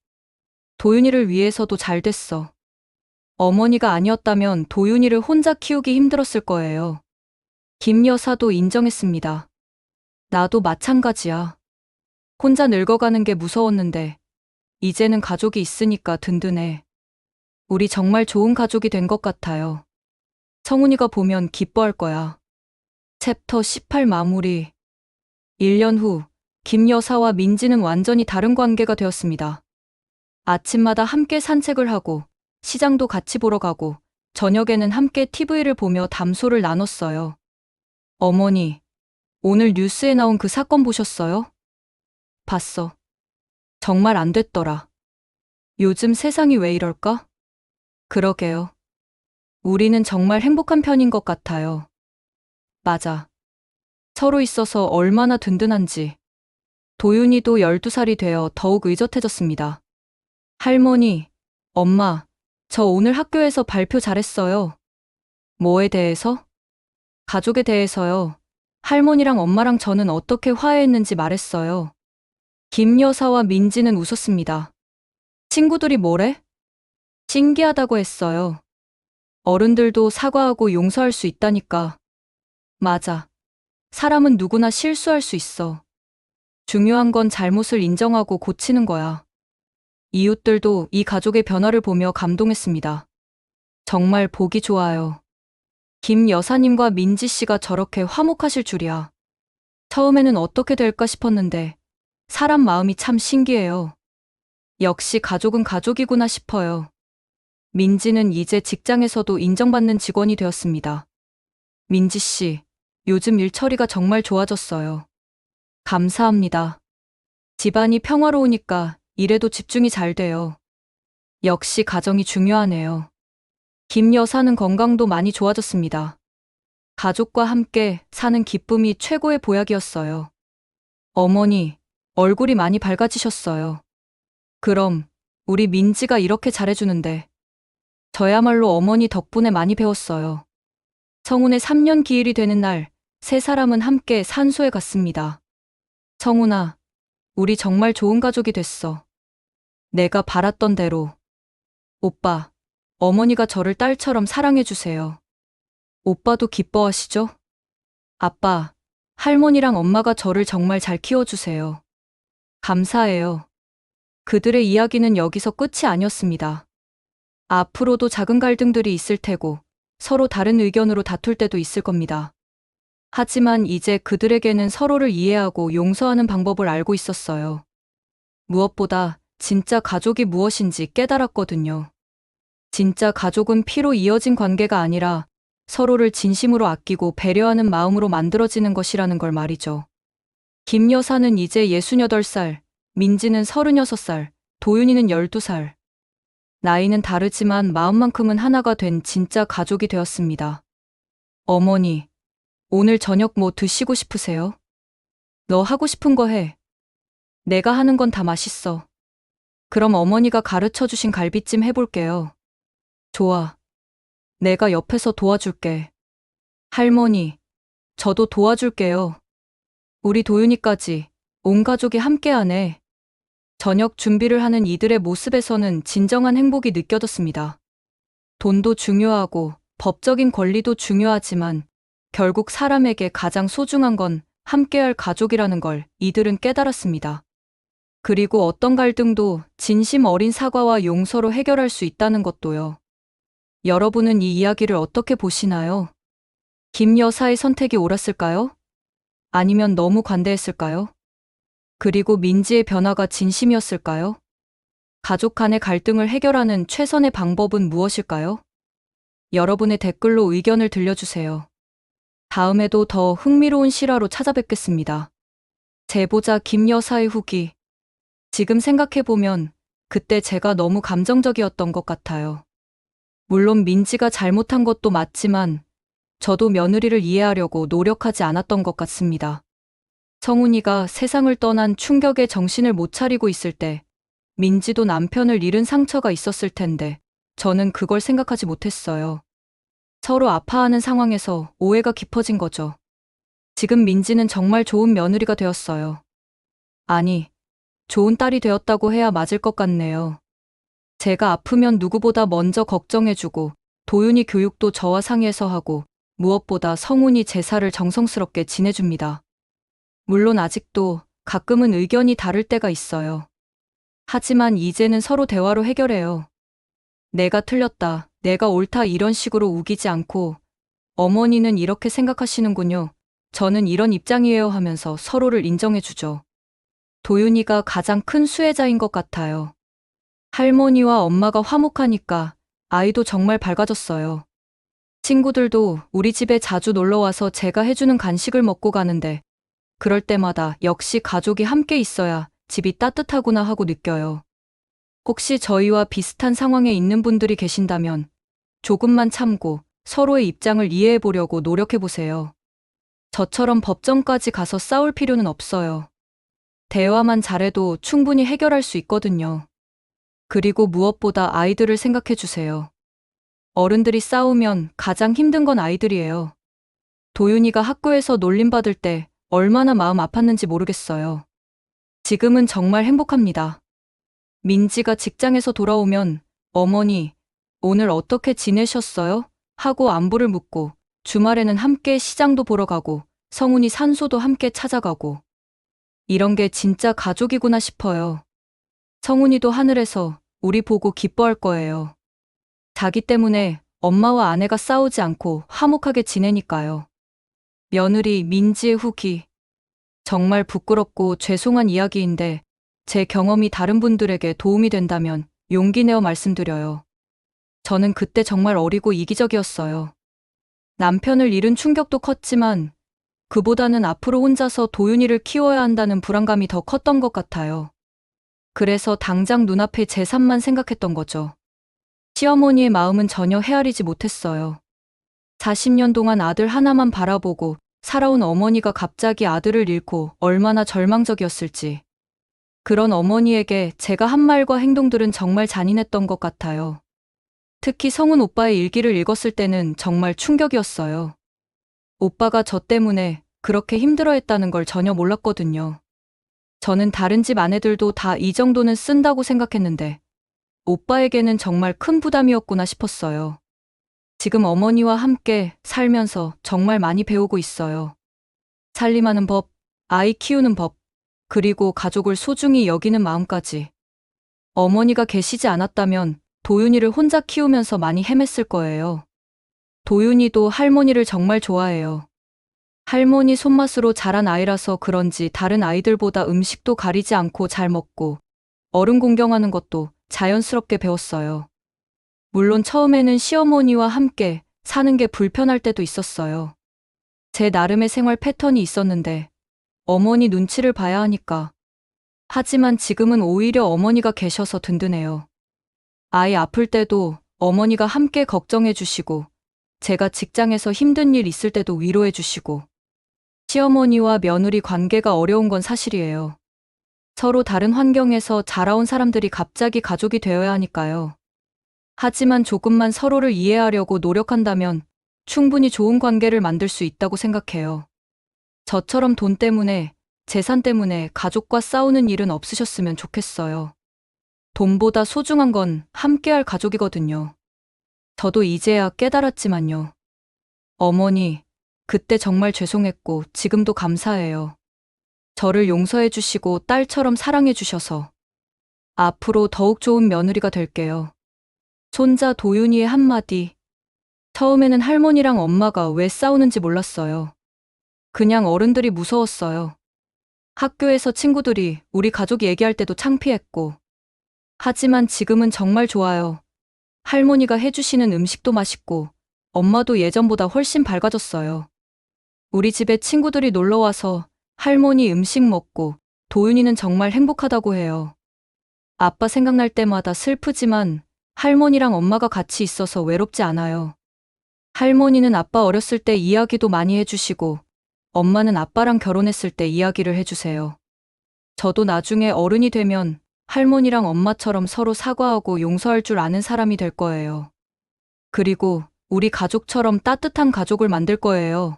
도윤이를 위해서도 잘 됐어. 어머니가 아니었다면 도윤이를 혼자 키우기 힘들었을 거예요. 김 여사도 인정했습니다. 나도 마찬가지야. 혼자 늙어가는 게 무서웠는데 이제는 가족이 있으니까 든든해. 우리 정말 좋은 가족이 된 것 같아요. 성훈이가 보면 기뻐할 거야. 챕터 18 마무리. 1년 후, 김 여사와 민지는 완전히 다른 관계가 되었습니다. 아침마다 함께 산책을 하고, 시장도 같이 보러 가고, 저녁에는 함께 TV를 보며 담소를 나눴어요. 어머니, 오늘 뉴스에 나온 그 사건 보셨어요? 봤어. 정말 안 됐더라. 요즘 세상이 왜 이럴까? 그러게요. 우리는 정말 행복한 편인 것 같아요. 맞아. 서로 있어서 얼마나 든든한지. 도윤이도 12살이 되어 더욱 의젓해졌습니다. 할머니, 엄마, 저 오늘 학교에서 발표 잘했어요. 뭐에 대해서? 가족에 대해서요. 할머니랑 엄마랑 저는 어떻게 화해했는지 말했어요. 김 여사와 민지는 웃었습니다. 친구들이 뭐래? 신기하다고 했어요. 어른들도 사과하고 용서할 수 있다니까. 맞아. 사람은 누구나 실수할 수 있어. 중요한 건 잘못을 인정하고 고치는 거야. 이웃들도 이 가족의 변화를 보며 감동했습니다. 정말 보기 좋아요. 김 여사님과 민지 씨가 저렇게 화목하실 줄이야. 처음에는 어떻게 될까 싶었는데 사람 마음이 참 신기해요. 역시 가족은 가족이구나 싶어요. 민지는 이제 직장에서도 인정받는 직원이 되었습니다. 민지 씨, 요즘 일 처리가 정말 좋아졌어요. 감사합니다. 집안이 평화로우니까 일에도 집중이 잘 돼요. 역시 가정이 중요하네요. 김 여사는 건강도 많이 좋아졌습니다. 가족과 함께 사는 기쁨이 최고의 보약이었어요. 어머니, 얼굴이 많이 밝아지셨어요. 그럼, 우리 민지가 이렇게 잘해주는데. 저야말로 어머니 덕분에 많이 배웠어요. 성훈의 3년 기일이 되는 날, 세 사람은 함께 산소에 갔습니다. 성훈아, 우리 정말 좋은 가족이 됐어. 내가 바랐던 대로. 오빠, 어머니가 저를 딸처럼 사랑해주세요. 오빠도 기뻐하시죠? 아빠, 할머니랑 엄마가 저를 정말 잘 키워주세요. 감사해요. 그들의 이야기는 여기서 끝이 아니었습니다. 앞으로도 작은 갈등들이 있을 테고, 서로 다른 의견으로 다툴 때도 있을 겁니다. 하지만 이제 그들에게는 서로를 이해하고 용서하는 방법을 알고 있었어요. 무엇보다 진짜 가족이 무엇인지 깨달았거든요. 진짜 가족은 피로 이어진 관계가 아니라 서로를 진심으로 아끼고 배려하는 마음으로 만들어지는 것이라는 걸 말이죠. 김 여사는 이제 68살, 민지는 36살, 도윤이는 12살. 나이는 다르지만 마음만큼은 하나가 된 진짜 가족이 되었습니다. 어머니, 오늘 저녁 뭐 드시고 싶으세요? 너 하고 싶은 거 해. 내가 하는 건 다 맛있어. 그럼 어머니가 가르쳐 주신 갈비찜 해볼게요. 좋아. 내가 옆에서 도와줄게. 할머니, 저도 도와줄게요. 우리 도윤이까지 온 가족이 함께하네. 저녁 준비를 하는 이들의 모습에서는 진정한 행복이 느껴졌습니다. 돈도 중요하고 법적인 권리도 중요하지만 결국 사람에게 가장 소중한 건 함께할 가족이라는 걸 이들은 깨달았습니다. 그리고 어떤 갈등도 진심 어린 사과와 용서로 해결할 수 있다는 것도요. 여러분은 이 이야기를 어떻게 보시나요? 김 여사의 선택이 옳았을까요? 아니면 너무 관대했을까요? 그리고 민지의 변화가 진심이었을까요? 가족 간의 갈등을 해결하는 최선의 방법은 무엇일까요? 여러분의 댓글로 의견을 들려주세요. 다음에도 더 흥미로운 실화로 찾아뵙겠습니다. 제보자 김 여사의 후기. 지금 생각해보면 그때 제가 너무 감정적이었던 것 같아요. 물론 민지가 잘못한 것도 맞지만 저도 며느리를 이해하려고 노력하지 않았던 것 같습니다. 성훈이가 세상을 떠난 충격에 정신을 못 차리고 있을 때 민지도 남편을 잃은 상처가 있었을 텐데 저는 그걸 생각하지 못했어요. 서로 아파하는 상황에서 오해가 깊어진 거죠. 지금 민지는 정말 좋은 며느리가 되었어요. 아니, 좋은 딸이 되었다고 해야 맞을 것 같네요. 제가 아프면 누구보다 먼저 걱정해주고 도윤이 교육도 저와 상의해서 하고 무엇보다 성훈이 제사를 정성스럽게 지내줍니다. 물론 아직도 가끔은 의견이 다를 때가 있어요. 하지만 이제는 서로 대화로 해결해요. 내가 틀렸다, 내가 옳다 이런 식으로 우기지 않고 어머니는 이렇게 생각하시는군요. 저는 이런 입장이에요 하면서 서로를 인정해주죠. 도윤이가 가장 큰 수혜자인 것 같아요. 할머니와 엄마가 화목하니까 아이도 정말 밝아졌어요. 친구들도 우리 집에 자주 놀러와서 제가 해주는 간식을 먹고 가는데 그럴 때마다 역시 가족이 함께 있어야 집이 따뜻하구나 하고 느껴요. 혹시 저희와 비슷한 상황에 있는 분들이 계신다면 조금만 참고 서로의 입장을 이해해 보려고 노력해 보세요. 저처럼 법정까지 가서 싸울 필요는 없어요. 대화만 잘해도 충분히 해결할 수 있거든요. 그리고 무엇보다 아이들을 생각해 주세요. 어른들이 싸우면 가장 힘든 건 아이들이에요. 도윤이가 학교에서 놀림받을 때 얼마나 마음 아팠는지 모르겠어요. 지금은 정말 행복합니다. 민지가 직장에서 돌아오면 어머니, 오늘 어떻게 지내셨어요? 하고 안부를 묻고 주말에는 함께 시장도 보러 가고 성훈이 산소도 함께 찾아가고 이런 게 진짜 가족이구나 싶어요. 성훈이도 하늘에서 우리 보고 기뻐할 거예요. 자기 때문에 엄마와 아내가 싸우지 않고 화목하게 지내니까요. 며느리 민지의 후기. 정말 부끄럽고 죄송한 이야기인데 제 경험이 다른 분들에게 도움이 된다면 용기 내어 말씀드려요. 저는 그때 정말 어리고 이기적이었어요. 남편을 잃은 충격도 컸지만 그보다는 앞으로 혼자서 도윤이를 키워야 한다는 불안감이 더 컸던 것 같아요. 그래서 당장 눈앞의 재산만 생각했던 거죠. 시어머니의 마음은 전혀 헤아리지 못했어요. 40년 동안 아들 하나만 바라보고 살아온 어머니가 갑자기 아들을 잃고 얼마나 절망적이었을지. 그런 어머니에게 제가 한 말과 행동들은 정말 잔인했던 것 같아요. 특히 성훈 오빠의 일기를 읽었을 때는 정말 충격이었어요. 오빠가 저 때문에 그렇게 힘들어했다는 걸 전혀 몰랐거든요. 저는 다른 집 아내들도 다 이 정도는 쓴다고 생각했는데 오빠에게는 정말 큰 부담이었구나 싶었어요. 지금 어머니와 함께 살면서 정말 많이 배우고 있어요. 살림하는 법, 아이 키우는 법, 그리고 가족을 소중히 여기는 마음까지. 어머니가 계시지 않았다면 도윤이를 혼자 키우면서 많이 헤맸을 거예요. 도윤이도 할머니를 정말 좋아해요. 할머니 손맛으로 자란 아이라서 그런지 다른 아이들보다 음식도 가리지 않고 잘 먹고 어른 공경하는 것도 자연스럽게 배웠어요. 물론 처음에는 시어머니와 함께 사는 게 불편할 때도 있었어요. 제 나름의 생활 패턴이 있었는데 어머니 눈치를 봐야 하니까. 하지만 지금은 오히려 어머니가 계셔서 든든해요. 아이 아플 때도 어머니가 함께 걱정해 주시고 제가 직장에서 힘든 일 있을 때도 위로해 주시고 시어머니와 며느리 관계가 어려운 건 사실이에요. 서로 다른 환경에서 자라온 사람들이 갑자기 가족이 되어야 하니까요. 하지만 조금만 서로를 이해하려고 노력한다면 충분히 좋은 관계를 만들 수 있다고 생각해요. 저처럼 돈 때문에, 재산 때문에 가족과 싸우는 일은 없으셨으면 좋겠어요. 돈보다 소중한 건 함께할 가족이거든요. 저도 이제야 깨달았지만요. 어머니, 그때 정말 죄송했고 지금도 감사해요. 저를 용서해 주시고 딸처럼 사랑해 주셔서. 앞으로 더욱 좋은 며느리가 될게요. 손자 도윤이의 한마디. 처음에는 할머니랑 엄마가 왜 싸우는지 몰랐어요. 그냥 어른들이 무서웠어요. 학교에서 친구들이 우리 가족 얘기할 때도 창피했고. 하지만 지금은 정말 좋아요. 할머니가 해주시는 음식도 맛있고 엄마도 예전보다 훨씬 밝아졌어요. 우리 집에 친구들이 놀러와서 할머니 음식 먹고 도윤이는 정말 행복하다고 해요. 아빠 생각날 때마다 슬프지만 할머니랑 엄마가 같이 있어서 외롭지 않아요. 할머니는 아빠 어렸을 때 이야기도 많이 해주시고 엄마는 아빠랑 결혼했을 때 이야기를 해주세요. 저도 나중에 어른이 되면 할머니랑 엄마처럼 서로 사과하고 용서할 줄 아는 사람이 될 거예요. 그리고 우리 가족처럼 따뜻한 가족을 만들 거예요.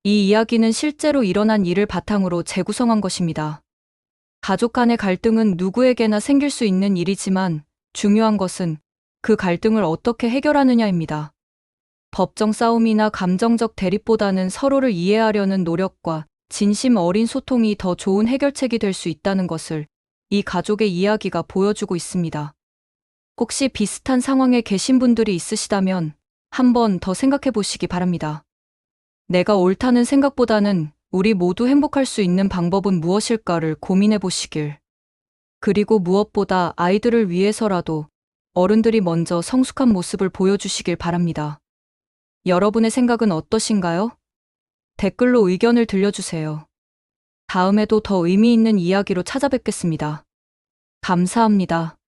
이 이야기는 실제로 일어난 일을 바탕으로 재구성한 것입니다. 가족 간의 갈등은 누구에게나 생길 수 있는 일이지만 중요한 것은 그 갈등을 어떻게 해결하느냐입니다. 법정 싸움이나 감정적 대립보다는 서로를 이해하려는 노력과 진심 어린 소통이 더 좋은 해결책이 될 수 있다는 것을 이 가족의 이야기가 보여주고 있습니다. 혹시 비슷한 상황에 계신 분들이 있으시다면 한 번 더 생각해 보시기 바랍니다. 내가 옳다는 생각보다는 우리 모두 행복할 수 있는 방법은 무엇일까를 고민해 보시길. 그리고 무엇보다 아이들을 위해서라도 어른들이 먼저 성숙한 모습을 보여주시길 바랍니다. 여러분의 생각은 어떠신가요? 댓글로 의견을 들려주세요. 다음에도 더 의미 있는 이야기로 찾아뵙겠습니다. 감사합니다.